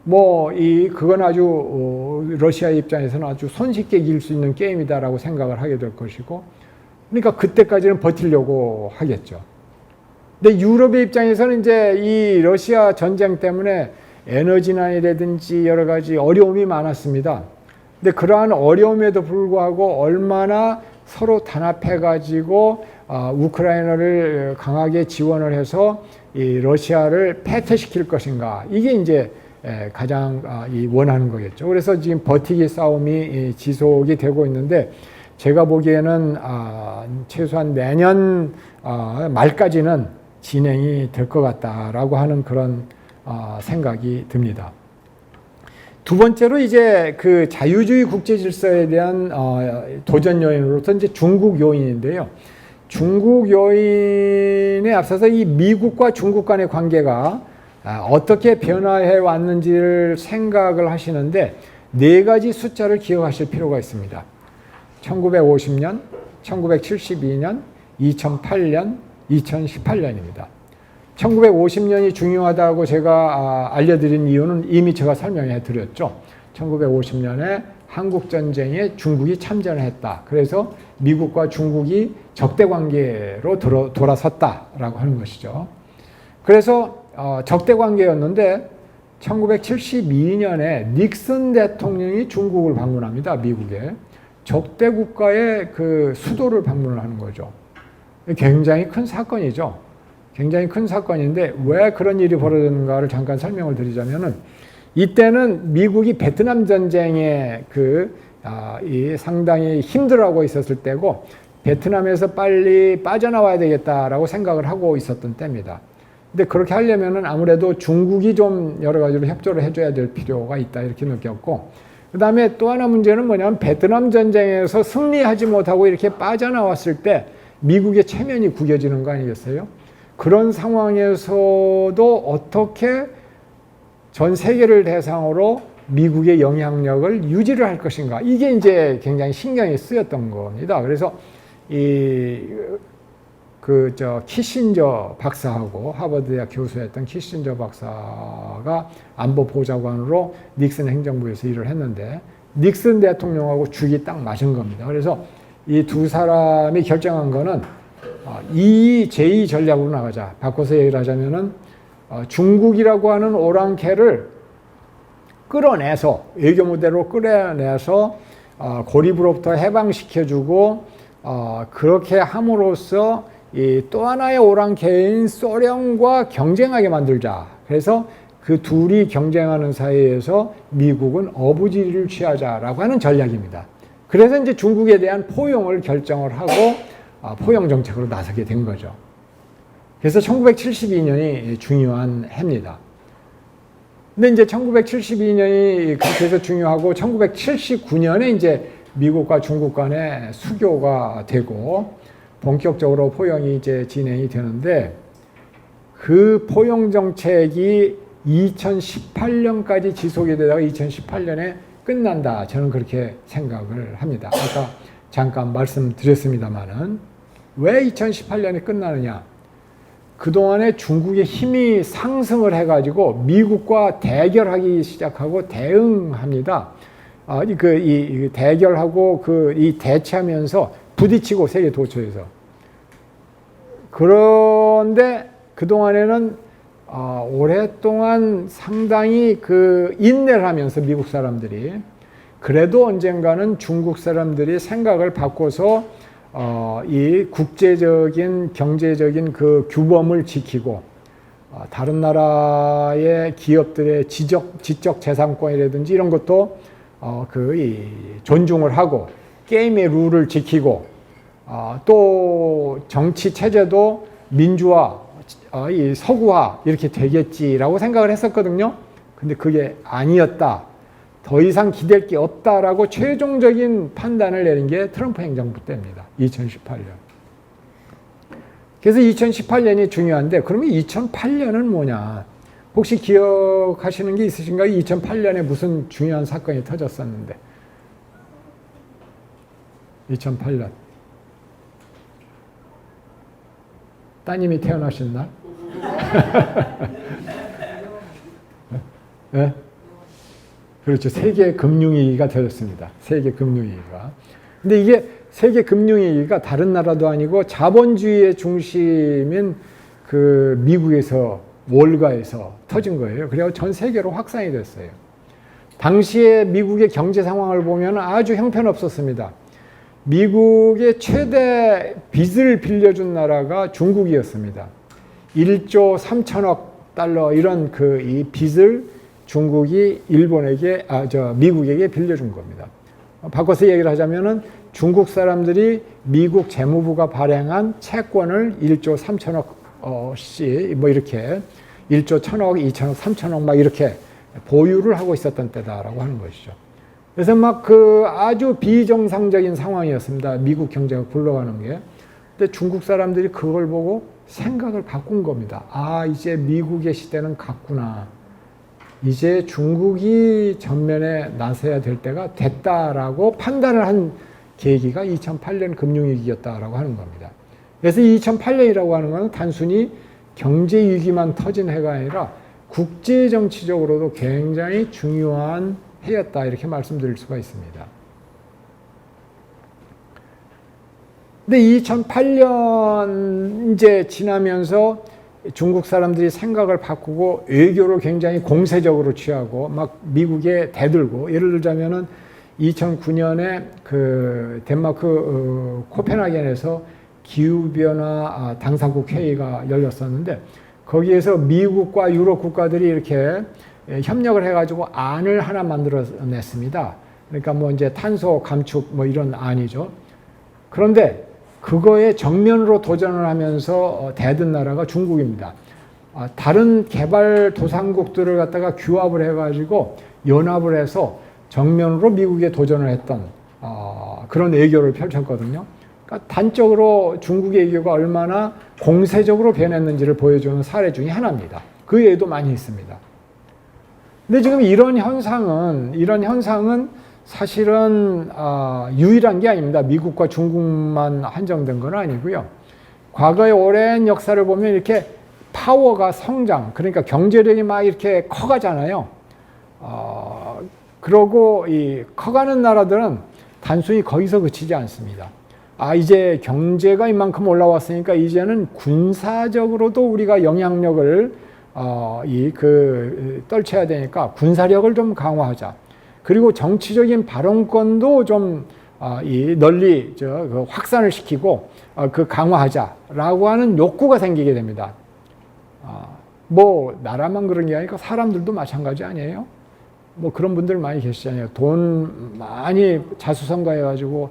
그건 아주 러시아 입장에서는 아주 손쉽게 이길 수 있는 게임이다라고 생각을 하게 될 것이고, 그러니까 그때까지는 버티려고 하겠죠. 근데 유럽의 입장에서는 이제 이 러시아 전쟁 때문에 에너지난이라든지 여러 가지 어려움이 많았습니다. 근데 그러한 어려움에도 불구하고 얼마나 서로 단합해가지고 우크라이나를 강하게 지원을 해서 이 러시아를 패퇴시킬 것인가, 이게 이제 가장 원하는 거겠죠. 그래서 지금 버티기 싸움이 지속이 되고 있는데, 제가 보기에는 최소한 내년 말까지는 진행이 될 것 같다라고 하는 그런 생각이 듭니다. 두 번째로 이제 자유주의 국제 질서에 대한 도전 요인으로서 이제 중국 요인인데요. 중국 요인에 앞서서 이 미국과 중국 간의 관계가 어떻게 변화해 왔는지를 생각을 하시는데, 네 가지 숫자를 기억하실 필요가 있습니다. 1950년, 1972년, 2008년, 2018년입니다. 1950년이 중요하다고 제가 알려드린 이유는 이미 제가 설명해 드렸죠. 1950년에 한국전쟁에 중국이 참전을 했다. 그래서 미국과 중국이 적대관계로 돌아섰다라고 하는 것이죠. 그래서 적대관계였는데 1972년에 닉슨 대통령이 중국을 방문합니다. 미국에. 적대국가의 수도를 방문을 하는 거죠. 굉장히 큰 사건이죠. 굉장히 큰 사건인데 왜 그런 일이 벌어졌는가를 잠깐 설명을 드리자면은, 이때는 미국이 베트남 전쟁에 상당히 힘들어하고 있었을 때고, 베트남에서 빨리 빠져나와야 되겠다라고 생각을 하고 있었던 때입니다. 근데 그렇게 하려면은 아무래도 중국이 좀 여러 가지로 협조를 해줘야 될 필요가 있다, 이렇게 느꼈고, 그 다음에 또 하나 문제는 뭐냐면, 베트남 전쟁에서 승리하지 못하고 이렇게 빠져나왔을 때 미국의 체면이 구겨지는 거 아니겠어요? 그런 상황에서도 어떻게 전 세계를 대상으로 미국의 영향력을 유지를 할 것인가, 이게 이제 굉장히 신경이 쓰였던 겁니다. 그래서 키신저 박사하고 하버드 대학 교수였던 키신저 박사가 안보보좌관으로 닉슨 행정부에서 일을 했는데, 닉슨 대통령하고 죽이 딱 맞은 겁니다. 그래서 이 두 사람이 결정한 거는 제2 전략으로 나가자. 바꿔서 얘기를 하자면은 중국이라고 하는 오랑캐를 끌어내서, 외교 무대로 끌어내서 고립으로부터 해방시켜주고, 그렇게 함으로써 또 하나의 오랑캐인 소련과 경쟁하게 만들자. 그래서 그 둘이 경쟁하는 사이에서 미국은 어부지리를 취하자라고 하는 전략입니다. 그래서 이제 중국에 대한 포용을 결정을 하고 포용 정책으로 나서게 된 거죠. 그래서 1972년이 중요한 해입니다. 근데 이제 1972년이 그렇게 해서 중요하고 1979년에 이제 미국과 중국 간에 수교가 되고 본격적으로 포용이 이제 진행이 되는데 그 포용 정책이 2018년까지 지속이 되다가 2018년에 끝난다. 저는 그렇게 생각을 합니다. 아까 잠깐 말씀드렸습니다만은 왜 2018년에 끝나느냐? 그동안에 중국의 힘이 상승을 해가지고 미국과 대결하기 시작하고 대응합니다. 이 대결하고 이 대치하면서 부딪히고 세계 도처에서. 그런데 그동안에는 오랫동안 상당히 인내를 하면서 미국 사람들이 그래도 언젠가는 중국 사람들이 생각을 바꿔서 이 국제적인 경제적인 그 규범을 지키고 다른 나라의 기업들의 지적 재산권이라든지 이런 것도 존중을 하고 게임의 룰을 지키고 또 정치 체제도 민주화, 이 서구화 이렇게 되겠지라고 생각을 했었거든요. 근데 그게 아니었다. 더 이상 기댈 게 없다라고 최종적인 판단을 내린 게 트럼프 행정부 때입니다. 2018년. 그래서 2018년이 중요한데 그러면 2008년은 뭐냐? 혹시 기억하시는 게 있으신가요? 2008년에 무슨 중요한 사건이 터졌었는데. 2008년. 따님이 태어나신 날? 네? 그렇죠. 세계 금융위기가 터졌습니다. 세계 금융위기가. 근데 이게 세계 금융위기가 다른 나라도 아니고 자본주의의 중심인 미국에서 월가에서 터진 거예요. 그래서 전 세계로 확산이 됐어요. 당시에 미국의 경제 상황을 보면 아주 형편없었습니다. 미국의 최대 빚을 빌려준 나라가 중국이었습니다. 1조 3천억 달러 이런 이 빚을 중국이 미국에게 빌려준 겁니다. 바꿔서 얘기를 하자면은 중국 사람들이 미국 재무부가 발행한 채권을 1조 3천억씩 이렇게 1조 1천억, 2천억, 3천억 막 이렇게 보유를 하고 있었던 때다라고 하는 것이죠. 그래서 아주 비정상적인 상황이었습니다. 미국 경제가 굴러가는 게. 근데 중국 사람들이 그걸 보고 생각을 바꾼 겁니다. 이제 미국의 시대는 갔구나. 이제 중국이 전면에 나서야 될 때가 됐다라고 판단을 한 계기가 2008년 금융위기였다라고 하는 겁니다. 그래서 2008년이라고 하는 것은 단순히 경제위기만 터진 해가 아니라 국제정치적으로도 굉장히 중요한 해였다 이렇게 말씀드릴 수가 있습니다. 근데 2008년 이제 지나면서 중국 사람들이 생각을 바꾸고 외교를 굉장히 공세적으로 취하고 막 미국에 대들고 예를 들자면은 2009년에 덴마크 코펜하겐에서 기후변화 당사국 회의가 열렸었는데 거기에서 미국과 유럽 국가들이 이렇게 협력을 해가지고 안을 하나 만들어냈습니다. 그러니까 이제 탄소 감축 이런 안이죠. 그런데 그거에 정면으로 도전을 하면서 대든 나라가 중국입니다. 다른 개발도상국들을 갖다가 규합을 해가지고 연합을 해서 정면으로 미국에 도전을 했던 그런 외교를 펼쳤거든요. 그러니까 단적으로 중국의 외교가 얼마나 공세적으로 변했는지를 보여주는 사례 중에 하나입니다. 그 외에도 많이 있습니다. 근데 지금 이런 현상은 사실은 유일한 게 아닙니다. 미국과 중국만 한정된 건 아니고요. 과거의 오랜 역사를 보면 이렇게 파워가 성장, 그러니까 경제력이 막 이렇게 커가잖아요. 그러고 이 커가는 나라들은 단순히 거기서 그치지 않습니다. 이제 경제가 이만큼 올라왔으니까 이제는 군사적으로도 우리가 영향력을 떨쳐야 되니까 군사력을 좀 강화하자. 그리고 정치적인 발언권도 좀 널리 확산을 시키고 강화하자라고 하는 욕구가 생기게 됩니다. 나라만 그런 게 아니라 사람들도 마찬가지 아니에요? 그런 분들 많이 계시잖아요. 돈 많이 자수성가해가지고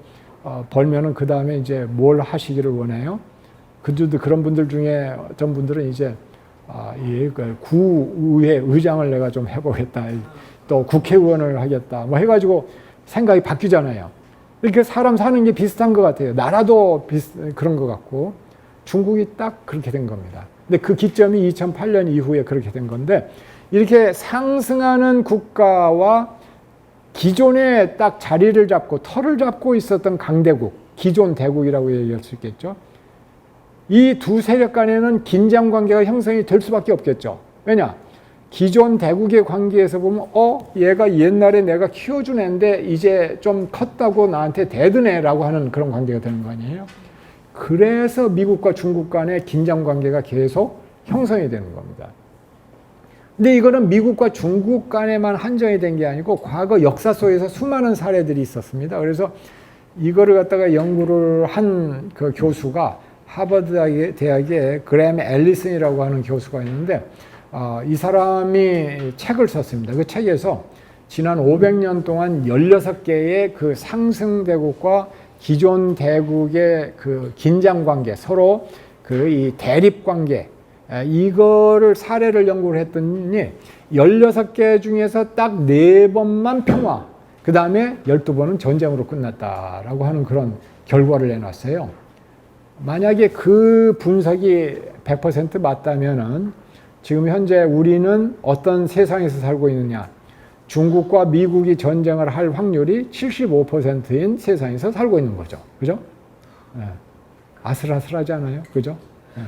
벌면은 그 다음에 이제 뭘 하시기를 원해요? 그들도 그런 분들 중에 어떤 분들은 이제 그 구의회 의장을 내가 좀 해보겠다, 또 국회의원을 하겠다, 뭐 해가지고 생각이 바뀌잖아요. 이렇게 사람 사는 게 비슷한 것 같아요. 나라도 그런 것 같고 중국이 딱 그렇게 된 겁니다. 근데 그 기점이 2008년 이후에 그렇게 된 건데, 이렇게 상승하는 국가와 기존에 딱 자리를 잡고 털을 잡고 있었던 강대국, 기존 대국이라고 얘기할 수 있겠죠. 이 두 세력 간에는 긴장 관계가 형성이 될 수밖에 없겠죠. 왜냐? 기존 대국의 관계에서 보면 얘가 옛날에 내가 키워준 애인데 이제 좀 컸다고 나한테 대드네라고 하는 그런 관계가 되는 거 아니에요. 그래서 미국과 중국 간의 긴장 관계가 계속 형성이 되는 겁니다. 근데 이거는 미국과 중국 간에만 한정이 된 게 아니고 과거 역사 속에서 수많은 사례들이 있었습니다. 그래서 이거를 갖다가 연구를 한 그 교수가 하버드 대학의 그램 앨리슨이라고 하는 교수가 있는데, 이 사람이 책을 썼습니다. 그 책에서 지난 500년 동안 16개의 그 상승 대국과 기존 대국의 그 긴장 관계, 서로 그 이 대립 관계, 이거를 사례를 연구를 했더니 16개 중에서 딱 4번만 평화, 그 다음에 12번은 전쟁으로 끝났다라고 하는 그런 결과를 내놨어요. 만약에 그 분석이 100% 맞다면은 지금 현재 우리는 어떤 세상에서 살고 있느냐? 중국과 미국이 전쟁을 할 확률이 75%인 세상에서 살고 있는 거죠. 그죠? 네. 아슬아슬하지 않아요? 그죠? 네.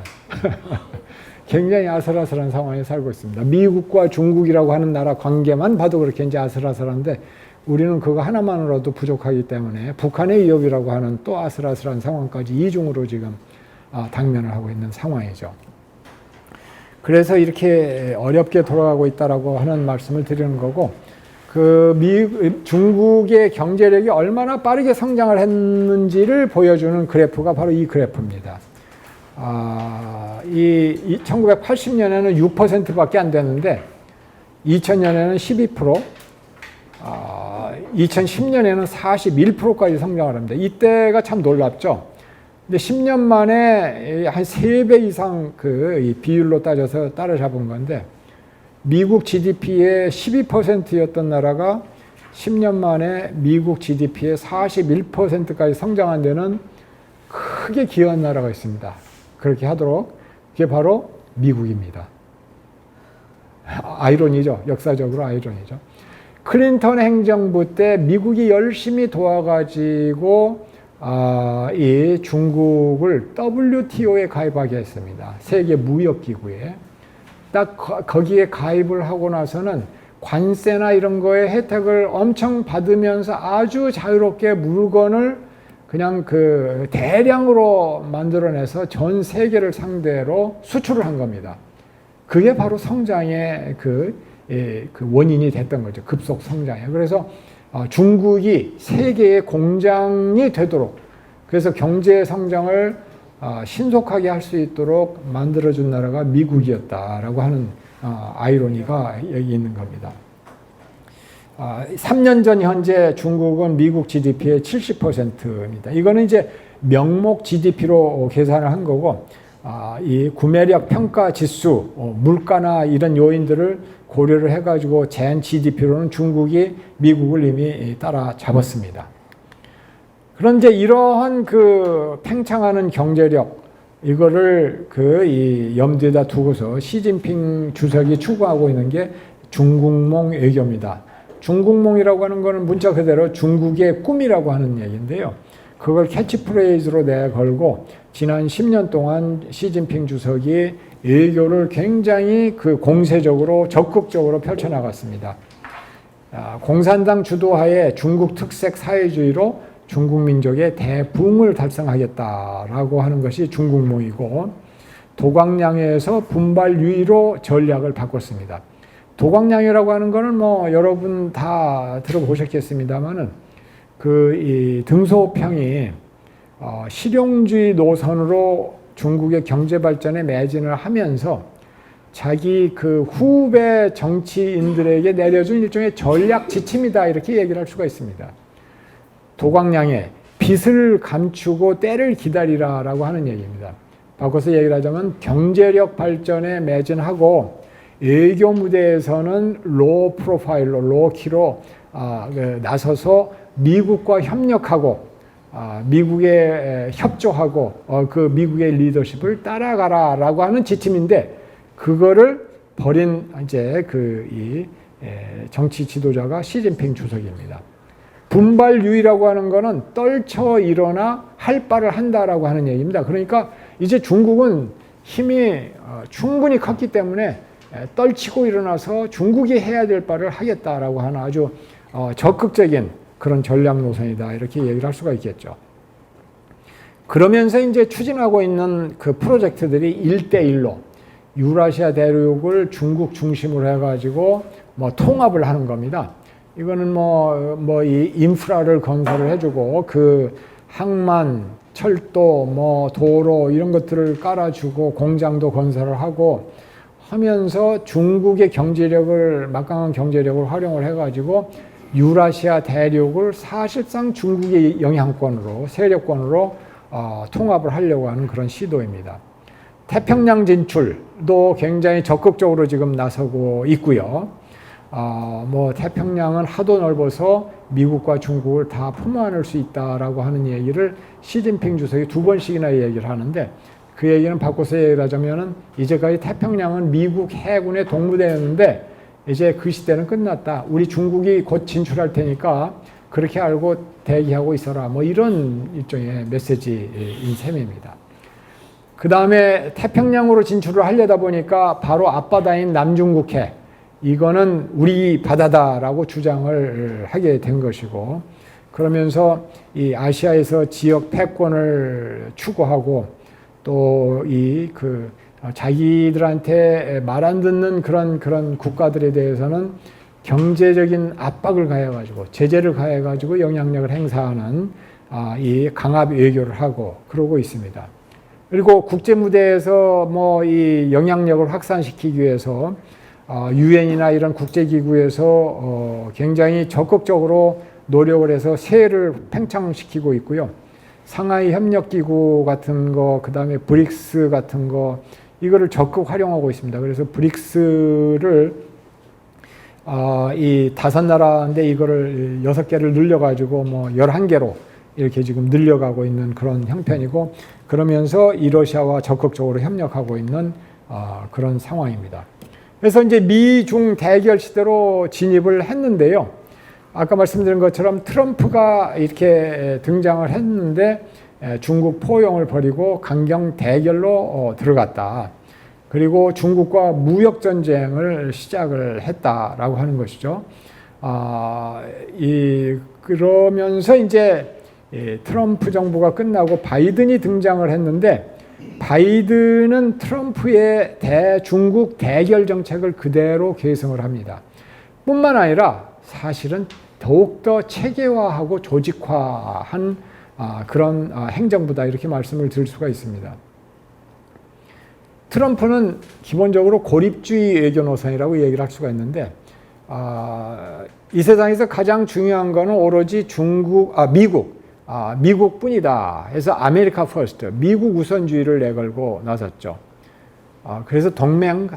굉장히 아슬아슬한 상황에 살고 있습니다. 미국과 중국이라고 하는 나라 관계만 봐도 그렇게 이제 아슬아슬한데, 우리는 그거 하나만으로도 부족하기 때문에 북한의 위협이라고 하는 또 아슬아슬한 상황까지 이중으로 지금 당면을 하고 있는 상황이죠. 그래서 이렇게 어렵게 돌아가고 있다라고 하는 말씀을 드리는 거고, 중국의 경제력이 얼마나 빠르게 성장을 했는지를 보여주는 그래프가 바로 이 그래프입니다. 1980년에는 6%밖에 안 됐는데 2000년에는 12%, 2010년에는 41%까지 성장을 합니다. 이때가 참 놀랍죠. 근데 10년 만에 한 3배 이상 그 비율로 따져서 따라잡은 건데, 미국 GDP의 12%였던 나라가 10년 만에 미국 GDP의 41%까지 성장한 데는 크게 기여한 나라가 있습니다. 그렇게 하도록, 그게 바로 미국입니다. 아이러니죠. 역사적으로 아이러니죠. 클린턴 행정부 때 미국이 열심히 도와가지고 이 중국을 WTO에 가입하게 했습니다. 세계 무역기구에. 딱 거기에 가입을 하고 나서는 관세나 이런 거에 혜택을 엄청 받으면서 아주 자유롭게 물건을 그냥 그 대량으로 만들어내서 전 세계를 상대로 수출을 한 겁니다. 그게 바로 성장의 그 원인이 됐던 거죠. 급속 성장에. 그래서 중국이 세계의 공장이 되도록, 그래서 경제 성장을 신속하게 할 수 있도록 만들어준 나라가 미국이었다라고 하는 아이러니가 여기 있는 겁니다. 3년 전 현재 중국은 미국 GDP의 70%입니다. 이거는 이제 명목 GDP로 계산을 한 거고, 이 구매력 평가 지수, 물가나 이런 요인들을 고려를 해가지고 젠 GDP로는 중국이 미국을 이미 따라잡았습니다. 그런데 이러한 그 팽창하는 경제력, 이거를 이 염두에다 두고서 시진핑 주석이 추구하고 있는 게 중국몽 외교입니다. 중국몽이라고 하는 거는 문자 그대로 중국의 꿈이라고 하는 얘기인데요. 그걸 캐치프레이즈로 내걸고 지난 10년 동안 시진핑 주석이 외교를 굉장히 그 공세적으로 적극적으로 펼쳐나갔습니다. 공산당 주도하에 중국 특색 사회주의로 중국 민족의 대붕을 달성하겠다라고 하는 것이 중국몽이고, 도광량에서 분발 유의로 전략을 바꿨습니다. 도광량이라고 하는 거는 뭐 여러분 다 들어보셨겠습니다만은 이 등소평이 실용주의 노선으로 중국의 경제 발전에 매진을 하면서 자기 그 후배 정치인들에게 내려준 일종의 전략 지침이다, 이렇게 얘기를 할 수가 있습니다. 도광량에 빚을 감추고 때를 기다리라라고 하는 얘기입니다. 바꿔서 얘기를 하자면 경제력 발전에 매진하고 외교 무대에서는 로 프로파일로, 로 키로 나서서 미국과 협력하고 미국에 협조하고 그 미국의 리더십을 따라가라라고 하는 지침인데 그거를 벌인 이제 이 정치 지도자가 시진핑 주석입니다. 분발유의라고 하는 거는 떨쳐 일어나 할 바를 한다라고 하는 얘기입니다. 그러니까 이제 중국은 힘이 충분히 컸기 때문에 떨치고 일어나서 중국이 해야 될 바를 하겠다라고 하는 아주 적극적인 그런 전략 노선이다 이렇게 얘기를 할 수가 있겠죠. 그러면서 이제 추진하고 있는 그 프로젝트들이 1대1로 유라시아 대륙을 중국 중심으로 해가지고 통합을 하는 겁니다. 이거는 이 인프라를 건설을 해주고 그 항만, 철도, 도로 이런 것들을 깔아주고 공장도 건설을 하고 하면서 중국의 경제력을 막강한 경제력을 활용을 해가지고 유라시아 대륙을 사실상 중국의 영향권으로 세력권으로 통합을 하려고 하는 그런 시도입니다. 태평양 진출도 굉장히 적극적으로 지금 나서고 있고요. 태평양은 하도 넓어서 미국과 중국을 다 품어안을 수 있다라고 하는 얘기를 시진핑 주석이 2번씩이나 얘기를 하는데 그 얘기는 바꿔서 얘기를 하자면은 이제까지 태평양은 미국 해군의 동무대였는데 이제 그 시대는 끝났다. 우리 중국이 곧 진출할 테니까 그렇게 알고 대기하고 있어라. 이런 일종의 메시지인 셈입니다. 그 다음에 태평양으로 진출을 하려다 보니까 바로 앞바다인 남중국해 이거는 우리 바다다라고 주장을 하게 된 것이고 그러면서 이 아시아에서 지역 패권을 추구하고 또 자기들한테 말 안 듣는 그런 국가들에 대해서는 경제적인 압박을 가해가지고 제재를 가해가지고 영향력을 행사하는 이 강압 외교를 하고 그러고 있습니다. 그리고 국제 무대에서 이 영향력을 확산시키기 위해서 유엔이나 이런 국제기구에서 굉장히 적극적으로 노력을 해서 세를 팽창시키고 있고요. 상하이 협력기구 같은 거, 그 다음에 브릭스 같은 거, 이거를 적극 활용하고 있습니다. 그래서 브릭스를 이 5나라인데 이거를 6개를 늘려가지고 11개로 이렇게 지금 늘려가고 있는 그런 형편이고 그러면서 이 러시아와 적극적으로 협력하고 있는 그런 상황입니다. 그래서 이제 미중 대결 시대로 진입을 했는데요. 아까 말씀드린 것처럼 트럼프가 이렇게 등장을 했는데 중국 포용을 벌이고 강경 대결로 들어갔다. 그리고 중국과 무역 전쟁을 시작을 했다라고 하는 것이죠. 그러면서 이제 트럼프 정부가 끝나고 바이든이 등장을 했는데 바이든은 트럼프의 대중국 대결 정책을 그대로 계승을 합니다. 뿐만 아니라 사실은 더욱더 체계화하고 조직화한 그런 행정부다 이렇게 말씀을 드릴 수가 있습니다. 트럼프는 기본적으로 고립주의 외교 노선이라고 얘기를 할 수가 있는데 이 세상에서 가장 중요한 거는 오로지 미국뿐이다 해서 아메리카 퍼스트, 미국 우선주의를 내걸고 나섰죠. 그래서 동맹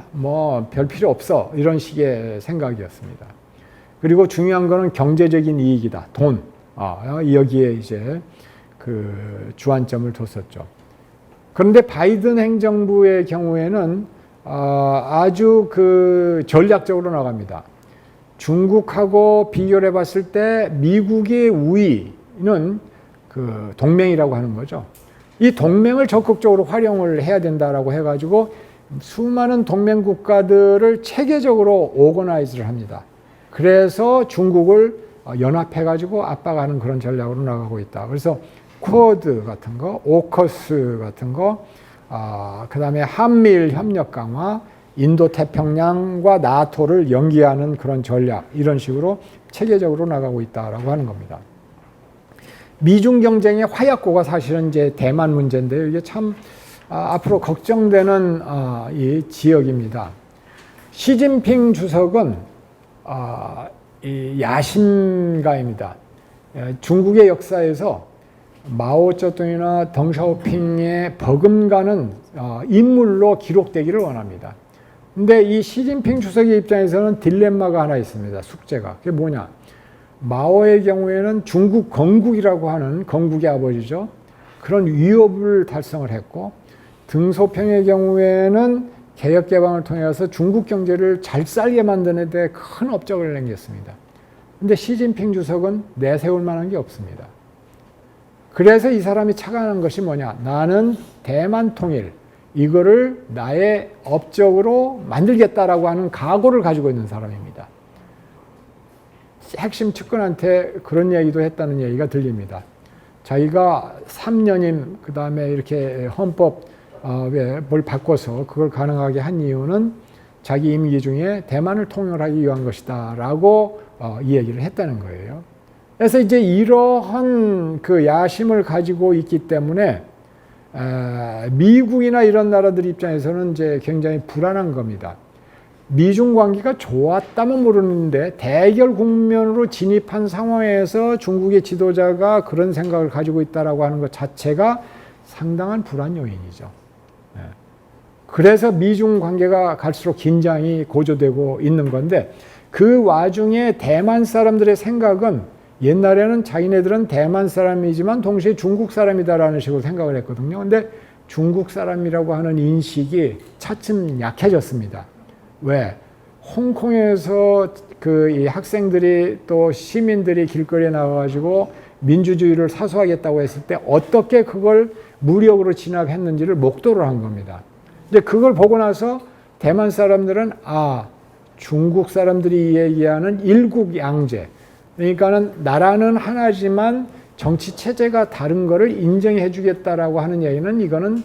별 필요 없어 이런 식의 생각이었습니다. 그리고 중요한 거는 경제적인 이익이다, 돈. 여기에 이제 그 주안점을 뒀었죠. 그런데 바이든 행정부의 경우에는 아주 그 전략적으로 나갑니다. 중국하고 비교를 해봤을 때 미국의 우위는 그 동맹이라고 하는 거죠. 이 동맹을 적극적으로 활용을 해야 된다라고 해가지고 수많은 동맹 국가들을 체계적으로 오거나이즈를 합니다. 그래서 중국을 연합해가지고 압박하는 그런 전략으로 나가고 있다. 그래서 쿼드 같은 거, 오커스 같은 거, 그 다음에 한미일 협력 강화, 인도태평양과 나토를 연기하는 그런 전략, 이런 식으로 체계적으로 나가고 있다라고 하는 겁니다. 미중 경쟁의 화약고가 사실은 이제 대만 문제인데요. 이게 참 앞으로 걱정되는 이 지역입니다. 시진핑 주석은 이 야심가입니다. 중국의 역사에서 마오쩌둥이나 덩샤오핑의 버금가는 인물로 기록되기를 원합니다. 근데 이 시진핑 주석의 입장에서는 딜레마가 하나 있습니다. 숙제가. 그게 뭐냐? 마오의 경우에는 중국 건국이라고 하는 건국의 아버지죠. 그런 위협을 달성을 했고, 등소평의 경우에는 개혁개방을 통해서 중국 경제를 잘 살게 만드는 데 큰 업적을 남겼습니다. 근데 시진핑 주석은 내세울 만한 게 없습니다. 그래서 이 사람이 착안한 것이 뭐냐? 나는 대만 통일, 이거를 나의 업적으로 만들겠다라고 하는 각오를 가지고 있는 사람입니다. 핵심 측근한테 그런 얘기도 했다는 얘기가 들립니다. 자기가 3년임, 그 다음에 이렇게 헌법에 뭘 바꿔서 그걸 가능하게 한 이유는 자기 임기 중에 대만을 통일하기 위한 것이다 라고 이 얘기를 했다는 거예요. 그래서 이제 이러한 그 야심을 가지고 있기 때문에 미국이나 이런 나라들 입장에서는 이제 굉장히 불안한 겁니다. 미중 관계가 좋았다면 모르는데 대결 국면으로 진입한 상황에서 중국의 지도자가 그런 생각을 가지고 있다라고 하는 것 자체가 상당한 불안 요인이죠. 그래서 미중 관계가 갈수록 긴장이 고조되고 있는 건데, 그 와중에 대만 사람들의 생각은 옛날에는 자기네들은 대만 사람이지만 동시에 중국 사람이다라는 식으로 생각을 했거든요. 근데 중국 사람이라고 하는 인식이 차츰 약해졌습니다. 왜? 홍콩에서 이 학생들이 또 시민들이 길거리에 나와가지고 민주주의를 사수하겠다고 했을 때 어떻게 그걸 무력으로 진압했는지를 목도를 한 겁니다. 이제 그걸 보고 나서 대만 사람들은 중국 사람들이 얘기하는 일국양제, 그러니까는 나라는 하나지만 정치 체제가 다른 거를 인정해 주겠다라고 하는 얘기는 이거는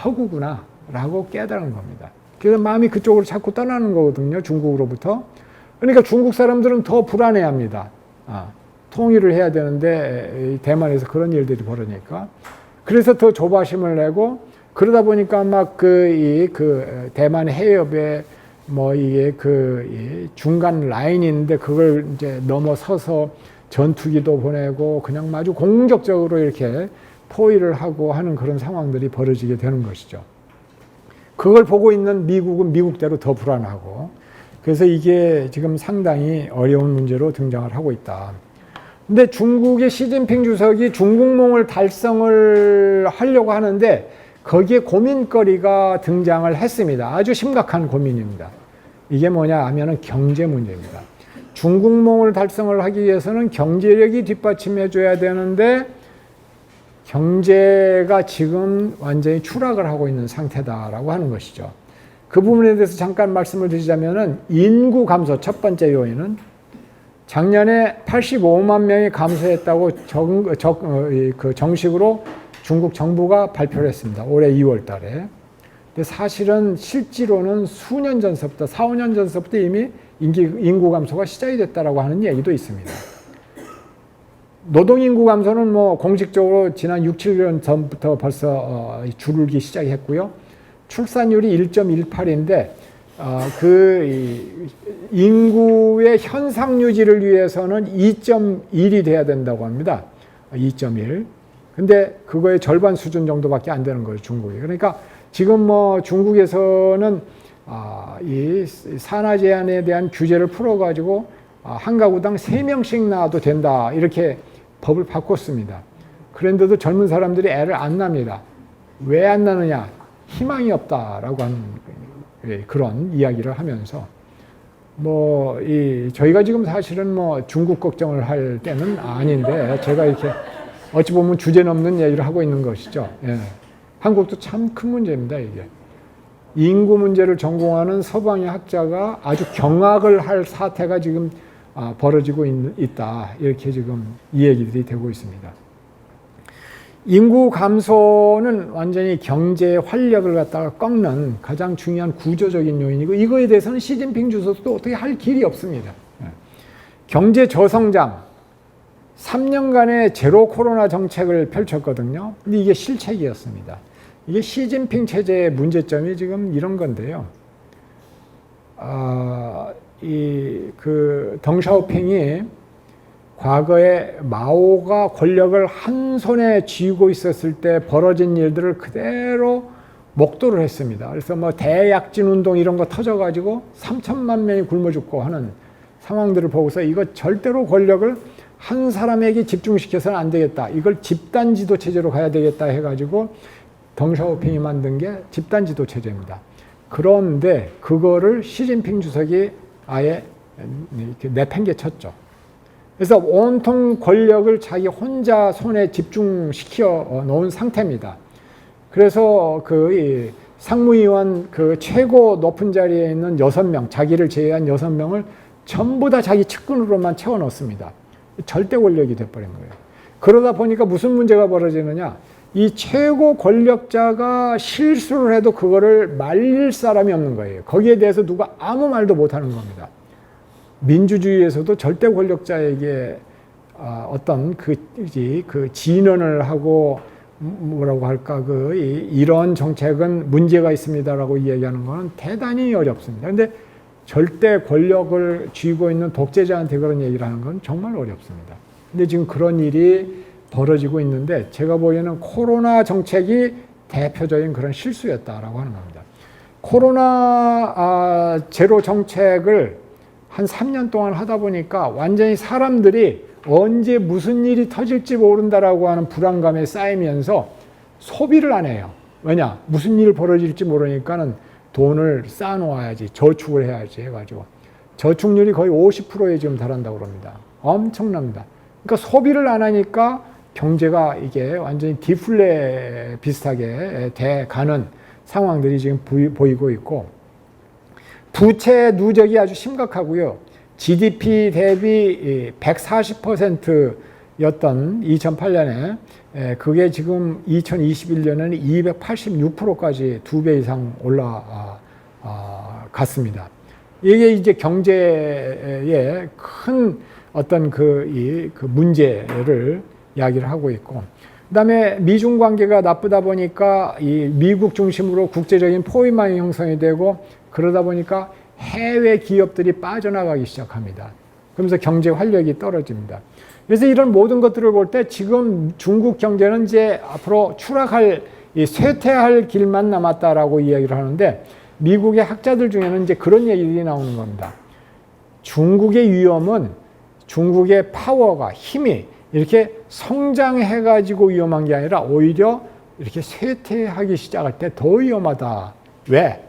허구구나라고 깨달은 겁니다. 그래서 마음이 그쪽으로 자꾸 떠나는 거거든요, 중국으로부터. 그러니까 중국 사람들은 더 불안해합니다. 통일을 해야 되는데 대만에서 그런 일들이 벌어지니까. 그래서 더 조바심을 내고, 그러다 보니까 막 대만 해협에 이게 중간 라인인데 그걸 이제 넘어서서 전투기도 보내고 그냥 아주 공격적으로 이렇게 포위를 하고 하는 그런 상황들이 벌어지게 되는 것이죠. 그걸 보고 있는 미국은 미국대로 더 불안하고, 그래서 이게 지금 상당히 어려운 문제로 등장을 하고 있다. 근데 중국의 시진핑 주석이 중국몽을 달성을 하려고 하는데 거기에 고민거리가 등장을 했습니다. 아주 심각한 고민입니다. 이게 뭐냐 하면은 경제 문제입니다. 중국몽을 달성을 하기 위해서는 경제력이 뒷받침해 줘야 되는데 경제가 지금 완전히 추락을 하고 있는 상태다라고 하는 것이죠. 그 부분에 대해서 잠깐 말씀을 드리자면은 인구 감소 첫 번째 요인은 작년에 85만 명이 감소했다고 정식으로 중국 정부가 발표를 했습니다. 올해 2월 달에. 근데 사실은 실제로는 수년 전서부터, 4, 5년 전서부터 이미 인구 감소가 시작이 됐다라고 하는 얘기도 있습니다. 노동인구 감소는 공식적으로 지난 6, 7년 전부터 벌써 줄기 시작했고요. 출산율이 1.18인데 인구의 현상 유지를 위해서는 2.1이 돼야 된다고 합니다. 2.1. 근데 그거의 절반 수준 정도밖에 안 되는 거예요, 중국이. 그러니까 지금 중국에서는 이 산하 제한에 대한 규제를 풀어가지고 한 가구당 3명씩 낳아도 된다, 이렇게 법을 바꿨습니다. 그런데도 젊은 사람들이 애를 안 낳습니다. 왜 안 낳느냐? 희망이 없다라고 하는 그런 이야기를 하면서 저희가 지금 사실은 중국 걱정을 할 때는 아닌데, 제가 이렇게 어찌 보면 주제 넘는 얘기를 하고 있는 것이죠. 예. 한국도 참 큰 문제입니다, 이게. 인구 문제를 전공하는 서방의 학자가 아주 경악을 할 사태가 지금 벌어지고 있다, 이렇게 지금 이 얘기들이 되고 있습니다. 인구 감소는 완전히 경제의 활력을 갖다가 꺾는 가장 중요한 구조적인 요인이고, 이거에 대해서는 시진핑 주석도 어떻게 할 길이 없습니다. 경제 저성장, 3년간의 제로 코로나 정책을 펼쳤거든요. 근데 이게 실책이었습니다. 이게 시진핑 체제의 문제점이 지금 이런 건데요. 덩샤오핑이 과거에 마오가 권력을 한 손에 쥐고 있었을 때 벌어진 일들을 그대로 목도를 했습니다. 그래서 뭐 대약진 운동 이런 거 터져가지고 3천만 명이 굶어 죽고 하는 상황들을 보고서 이거 절대로 권력을 한 사람에게 집중시켜서는 안 되겠다. 이걸 집단 지도 체제로 가야 되겠다 해가지고 덩샤오핑이 만든 게 집단 지도 체제입니다. 그런데 그거를 시진핑 주석이 아예 이렇게 내팽개쳤죠. 그래서 온통 권력을 자기 혼자 손에 집중시켜 놓은 상태입니다. 그래서 그 상무위원 그 최고 높은 자리에 있는 6명, 자기를 제외한 6명을 전부 다 자기 측근으로만 채워 넣습니다. 절대 권력이 돼버린 거예요. 그러다 보니까 무슨 문제가 벌어지느냐. 이 최고 권력자가 실수를 해도 그거를 말릴 사람이 없는 거예요. 거기에 대해서 누가 아무 말도 못하는 겁니다. 민주주의에서도 절대 권력자에게 어떤 그 진언을 하고 뭐라고 할까 이런 정책은 문제가 있습니다라고 이야기하는 것은 대단히 어렵습니다. 그런데 절대 권력을 쥐고 있는 독재자한테 그런 얘기를 하는 건 정말 어렵습니다. 근데 지금 그런 일이 벌어지고 있는데 제가 보기에는 코로나 정책이 대표적인 그런 실수였다라고 하는 겁니다. 코로나 제로 정책을 한 3년 동안 하다 보니까 완전히 사람들이 언제 무슨 일이 터질지 모른다라고 하는 불안감에 쌓이면서 소비를 안 해요. 왜냐? 무슨 일 벌어질지 모르니까는 돈을 쌓아놓아야지, 저축을 해야지 해가지고 저축률이 거의 50%에 지금 달한다고 그럽니다. 엄청납니다. 그러니까 소비를 안 하니까 경제가 이게 완전히 디플레 비슷하게 돼가는 상황들이 지금 보이고 있고 부채 누적이 아주 심각하고요. GDP 대비 140%였던 2008년에 그게 지금 2021년에는 286%까지 2배 이상 올라갔습니다. 이게 이제 경제에 큰 어떤 그 문제를 이야기를 하고 있고, 그다음에 미중 관계가 나쁘다 보니까 이 미국 중심으로 국제적인 포위망이 형성이 되고 그러다 보니까 해외 기업들이 빠져나가기 시작합니다. 그러면서 경제 활력이 떨어집니다. 그래서 이런 모든 것들을 볼 때 지금 중국 경제는 이제 앞으로 추락할, 쇠퇴할 길만 남았다라고 이야기를 하는데 미국의 학자들 중에는 이제 그런 얘기들이 나오는 겁니다. 중국의 위험은 중국의 파워가, 힘이 이렇게 성장해가지고 위험한 게 아니라 오히려 이렇게 쇠퇴하기 시작할 때 더 위험하다. 왜?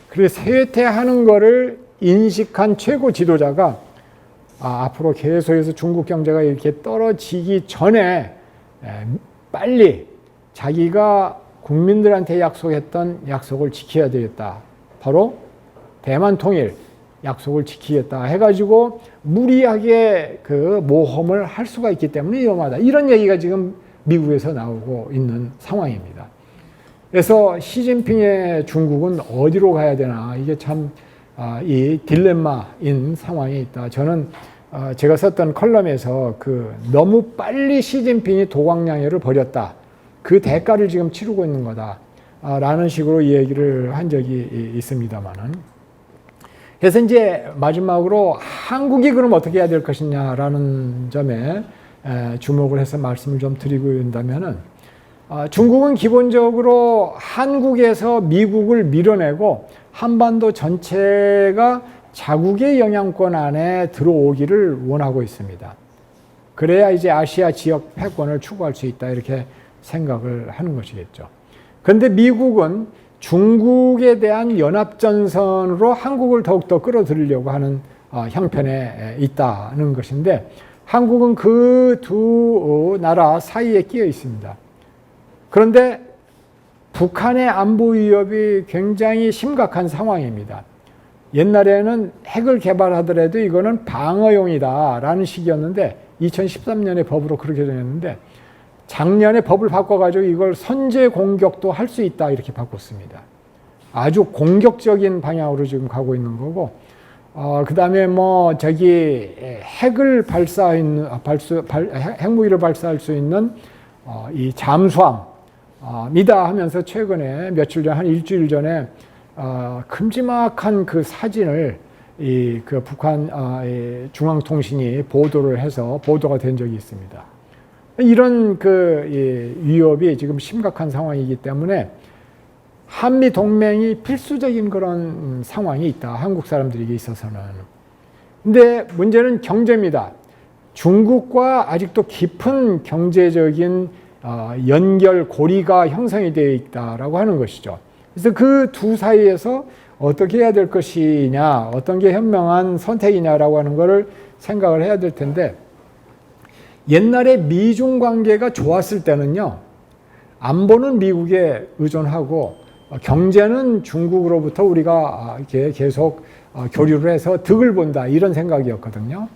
그래서 쇠퇴하는 거를 인식한 최고 지도자가 앞으로 계속해서 중국 경제가 이렇게 떨어지기 전에 빨리 자기가 국민들한테 약속했던 약속을 지켜야 되겠다. 바로 대만 통일 약속을 지키겠다 해가지고 무리하게 그 모험을 할 수가 있기 때문에 위험하다. 이런 얘기가 지금 미국에서 나오고 있는 상황입니다. 그래서 시진핑의 중국은 어디로 가야 되나, 이게 참 이 딜레마인 상황이 있다. 저는 제가 썼던 컬럼에서 너무 빨리 시진핑이 도광양해를 벌였다. 그 대가를 지금 치르고 있는 거다. 라는 식으로 얘기를 한 적이 있습니다만은. 그래서 이제 마지막으로 한국이 그럼 어떻게 해야 될 것이냐라는 점에 주목을 해서 말씀을 좀 드리고 있다면은, 중국은 기본적으로 한국에서 미국을 밀어내고 한반도 전체가 자국의 영향권 안에 들어오기를 원하고 있습니다. 그래야 이제 아시아 지역 패권을 추구할 수 있다, 이렇게 생각을 하는 것이겠죠. 그런데 미국은 중국에 대한 연합전선으로 한국을 더욱더 끌어들이려고 하는 형편에 있다는 것인데, 한국은 그 두 나라 사이에 끼어 있습니다. 그런데 북한의 안보 위협이 굉장히 심각한 상황입니다. 옛날에는 핵을 개발하더라도 이거는 방어용이다라는 식이었는데 2013년에 법으로 그렇게 되었는데 작년에 법을 바꿔가지고 이걸 선제 공격도 할 수 있다, 이렇게 바꿨습니다. 아주 공격적인 방향으로 지금 가고 있는 거고, 그 다음에 핵을 핵무기를 발사할 수 있는 이 잠수함 이다 하면서 최근에 며칠 전, 한 일주일 전에 큼지막한 그 사진을 이 그 북한 이 중앙통신이 보도를 해서 보도가 된 적이 있습니다. 이런 그 위협이 지금 심각한 상황이기 때문에 한미 동맹이 필수적인 그런 상황이 있다. 한국 사람들에게 있어서는. 근데 문제는 경제입니다. 중국과 아직도 깊은 경제적인 연결 고리가 형성이 되어 있다라고 하는 것이죠. 그래서 그 두 사이에서 어떻게 해야 될 것이냐, 어떤 게 현명한 선택이냐라고 하는 것을 생각을 해야 될 텐데, 옛날에 미중 관계가 좋았을 때는요, 안보는 미국에 의존하고 경제는 중국으로부터 우리가 이렇게 계속 교류를 해서 득을 본다, 이런 생각이었거든요.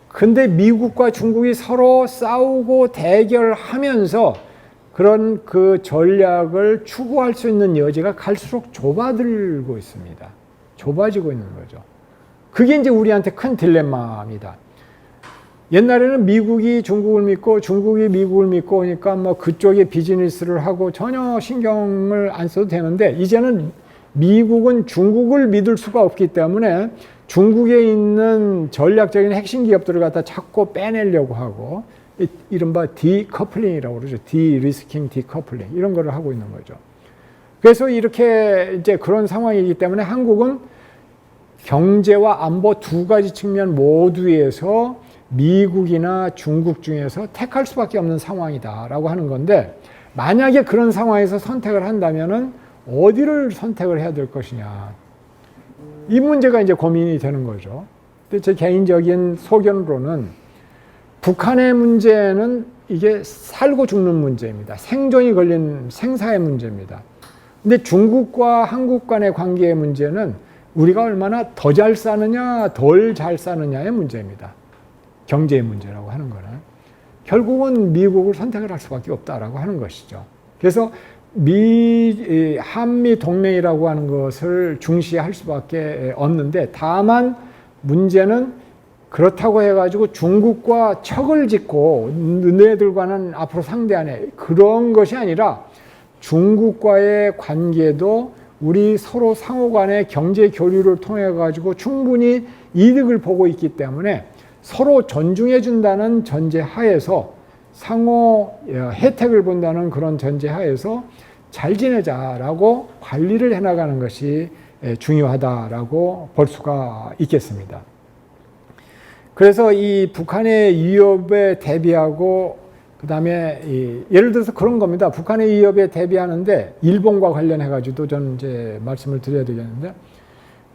근데 미국과 중국이 서로 싸우고 대결하면서 그런 그 전략을 추구할 수 있는 여지가 갈수록 좁아들고 있습니다. 좁아지고 있는 거죠. 그게 이제 우리한테 큰 딜레마입니다. 옛날에는 미국이 중국을 믿고 중국이 미국을 믿고 하니까 뭐 그쪽에 비즈니스를 하고 전혀 신경을 안 써도 되는데, 이제는 미국은 중국을 믿을 수가 없기 때문에 중국에 있는 전략적인 핵심 기업들을 갖다 자꾸 빼내려고 하고, 이른바 디커플링이라고 그러죠. 디리스킹, 디커플링, 이런 거를 하고 있는 거죠. 그래서 이렇게 이제 그런 상황이기 때문에 한국은 경제와 안보 두 가지 측면 모두에서 미국이나 중국 중에서 택할 수밖에 없는 상황이다라고 하는 건데, 만약에 그런 상황에서 선택을 한다면은 어디를 선택을 해야 될 것이냐, 이 문제가 이제 고민이 되는 거죠. 근데 제 개인적인 소견으로는 북한의 문제는 이게 살고 죽는 문제입니다. 생존이 걸린 생사의 문제입니다. 근데 중국과 한국 간의 관계의 문제는 우리가 얼마나 더 잘 사느냐, 덜 잘 사느냐의 문제입니다. 경제의 문제라고 하는 거는 결국은 미국을 선택을 할 수밖에 없다라고 하는 것이죠. 그래서 한미 동맹이라고 하는 것을 중시할 수밖에 없는데, 다만 문제는 그렇다고 해가지고 중국과 척을 짓고 너네들과는 앞으로 상대 안 해, 그런 것이 아니라 중국과의 관계도 우리 서로 상호 간의 경제 교류를 통해 가지고 충분히 이득을 보고 있기 때문에 서로 존중해 준다는 전제 하에서, 상호 혜택을 본다는 그런 전제 하에서 잘 지내자라고 관리를 해나가는 것이 중요하다라고 볼 수가 있겠습니다. 그래서 이 북한의 위협에 대비하고, 그 다음에 예를 들어서 그런 겁니다. 북한의 위협에 대비하는데 일본과 관련해 가지고도 저는 이제 말씀을 드려야 되겠는데,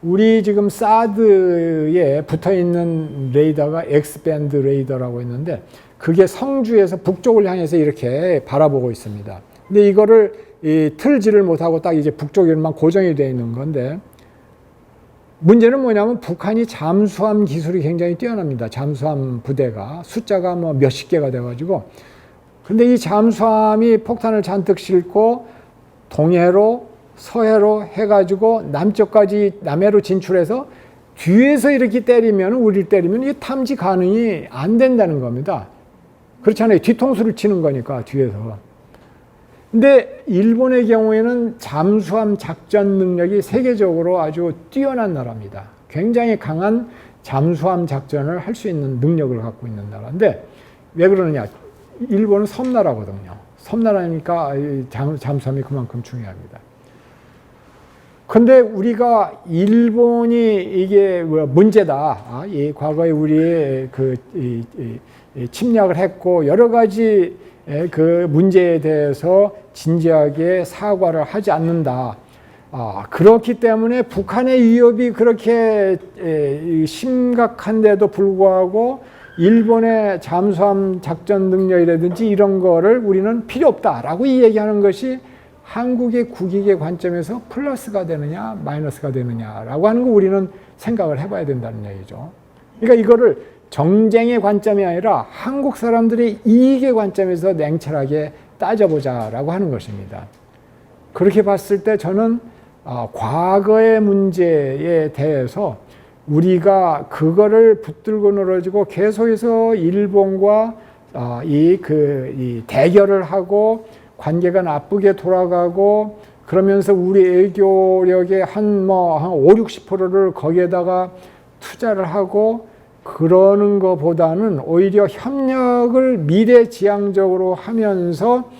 우리 지금 사드에 붙어 있는 레이더가 X밴드 레이더라고 있는데, 그게 성주에서 북쪽을 향해서 이렇게 바라보고 있습니다. 근데 이거를 틀지를 못하고 딱 이제 북쪽에만 고정이 되어 있는 건데, 문제는 뭐냐면 북한이 잠수함 기술이 굉장히 뛰어납니다. 잠수함 부대가 숫자가 뭐 몇십 개가 돼가지고, 근데 이 잠수함이 폭탄을 잔뜩 싣고 동해로 서해로 해가지고 남쪽까지 남해로 진출해서 뒤에서 이렇게 때리면, 우리를 때리면 이게 탐지 가능이 안 된다는 겁니다. 그렇잖아요. 뒤통수를 치는 거니까 뒤에서. 근데 일본의 경우에는 잠수함 작전 능력이 세계적으로 아주 뛰어난 나라입니다. 굉장히 강한 잠수함 작전을 할 수 있는 능력을 갖고 있는 나라인데, 왜 그러느냐? 일본은 섬나라거든요. 섬나라니까 잠수함이 그만큼 중요합니다. 근데 우리가 일본이 이게 문제다, 이 과거에 우리의 침략을 했고 여러 가지 그 문제에 대해서 진지하게 사과를 하지 않는다. 그렇기 때문에 북한의 위협이 그렇게 심각한데도 불구하고 일본의 잠수함 작전 능력이라든지 이런 거를 우리는 필요 없다라고 얘기하는 것이 한국의 국익의 관점에서 플러스가 되느냐 마이너스가 되느냐라고 하는 거 우리는 생각을 해봐야 된다는 얘기죠. 그러니까 이거를 정쟁의 관점이 아니라 한국 사람들의 이익의 관점에서 냉철하게 따져보자라고 하는 것입니다. 그렇게 봤을 때 저는 과거의 문제에 대해서 우리가 그거를 붙들고 늘어지고 계속해서 일본과 이 대결을 하고 관계가 나쁘게 돌아가고 그러면서 우리 애교력의 한 5, 60%를 거기에다가 투자를 하고 그러는 것보다는 오히려 협력을 미래지향적으로 하면서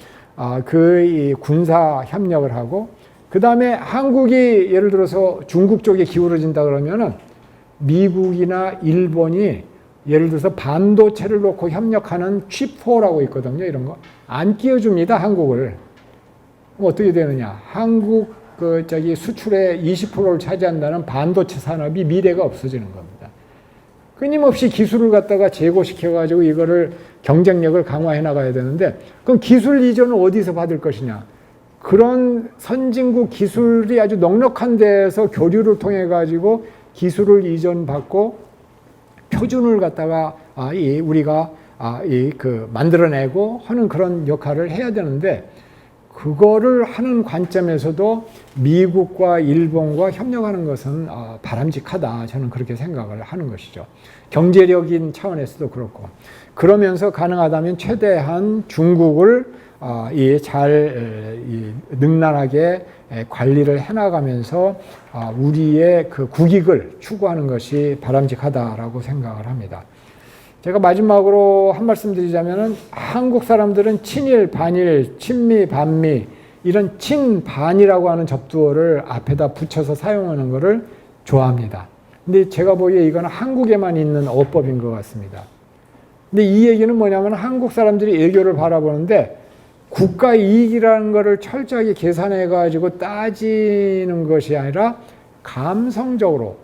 이 군사 협력을 하고, 그 다음에 한국이 예를 들어서 중국 쪽에 기울어진다 그러면은 미국이나 일본이 예를 들어서 반도체를 놓고 협력하는 칩4라고 있거든요. 이런 거 안 끼워줍니다, 한국을. 그럼 어떻게 되느냐? 한국 수출의 20%를 차지한다는 반도체 산업이 미래가 없어지는 겁니다. 끊임없이 기술을 갖다가 제고시켜가지고 이거를 경쟁력을 강화해 나가야 되는데, 그럼 기술 이전을 어디서 받을 것이냐? 그런 선진국 기술이 아주 넉넉한 데에서 교류를 통해 가지고 기술을 이전받고 표준을 갖다가 우리가 만들어내고 하는 그런 역할을 해야 되는데, 그거를 하는 관점에서도 미국과 일본과 협력하는 것은 바람직하다. 저는 그렇게 생각을 하는 것이죠. 경제력인 차원에서도 그렇고, 그러면서 가능하다면 최대한 중국을 능란하게 관리를 해나가면서 우리의 그 국익을 추구하는 것이 바람직하다라고 생각을 합니다. 제가 마지막으로 한 말씀 드리자면은, 한국 사람들은 친일, 반일, 친미, 반미 이런 친반이라고 하는 접두어를 앞에다 붙여서 사용하는 것을 좋아합니다. 근데 제가 보기에 이거는 한국에만 있는 어법인 것 같습니다. 근데 이 얘기는 뭐냐면, 한국 사람들이 외교를 바라보는데 국가 이익이라는 것을 철저하게 계산해 가지고 따지는 것이 아니라 감성적으로,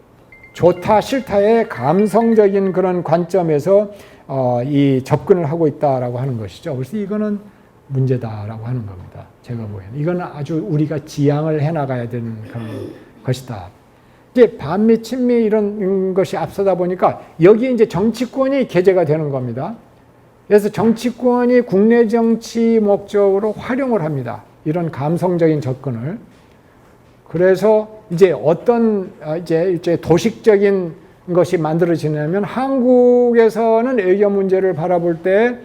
좋다 싫다의 감성적인 그런 관점에서 이 접근을 하고 있다라고 하는 것이죠. 그래서 이거는 문제다라고 하는 겁니다. 제가 보기에는 이거는 아주 우리가 지양을 해나가야 되는 그런 것이다. 이제 반미, 친미 이런 것이 앞서다 보니까 여기에 이제 정치권이 개재가 되는 겁니다. 그래서 정치권이 국내 정치 목적으로 활용을 합니다. 이런 감성적인 접근을. 그래서 이제 어떤 이제 도식적인 것이 만들어지냐면, 한국에서는 외교 문제를 바라볼 때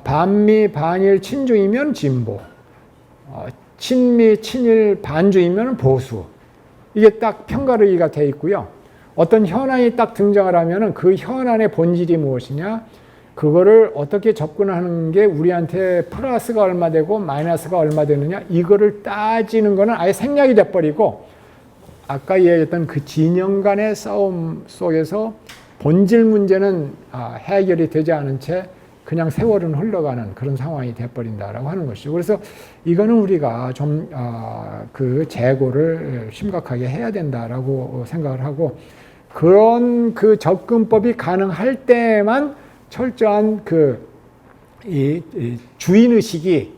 반미, 반일, 친중이면 진보, 친미, 친일, 반주이면 보수. 이게 딱 편가르기가 돼 있고요. 어떤 현안이 딱 등장을 하면은 그 현안의 본질이 무엇이냐, 그거를 어떻게 접근하는 게 우리한테 플러스가 얼마 되고 마이너스가 얼마 되느냐, 이거를 따지는 거는 아예 생략이 돼버리고, 아까 얘기했던 그 진영 간의 싸움 속에서 본질 문제는 해결이 되지 않은 채 그냥 세월은 흘러가는 그런 상황이 돼버린다라고 하는 것이죠. 그래서 이거는 우리가 좀 그 재고를 심각하게 해야 된다라고 생각을 하고, 그런 그 접근법이 가능할 때만 철저한 이 주인의식이,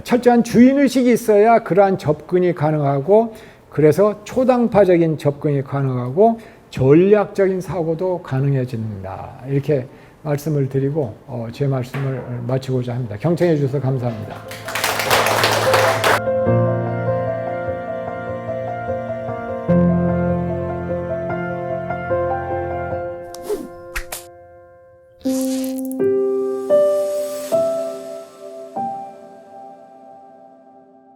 철저한 주인의식이 있어야 그러한 접근이 가능하고, 그래서 초당파적인 접근이 가능하고 전략적인 사고도 가능해진다. 이렇게 말씀을 드리고 제 말씀을 마치고자 합니다. 경청해 주셔서 감사합니다.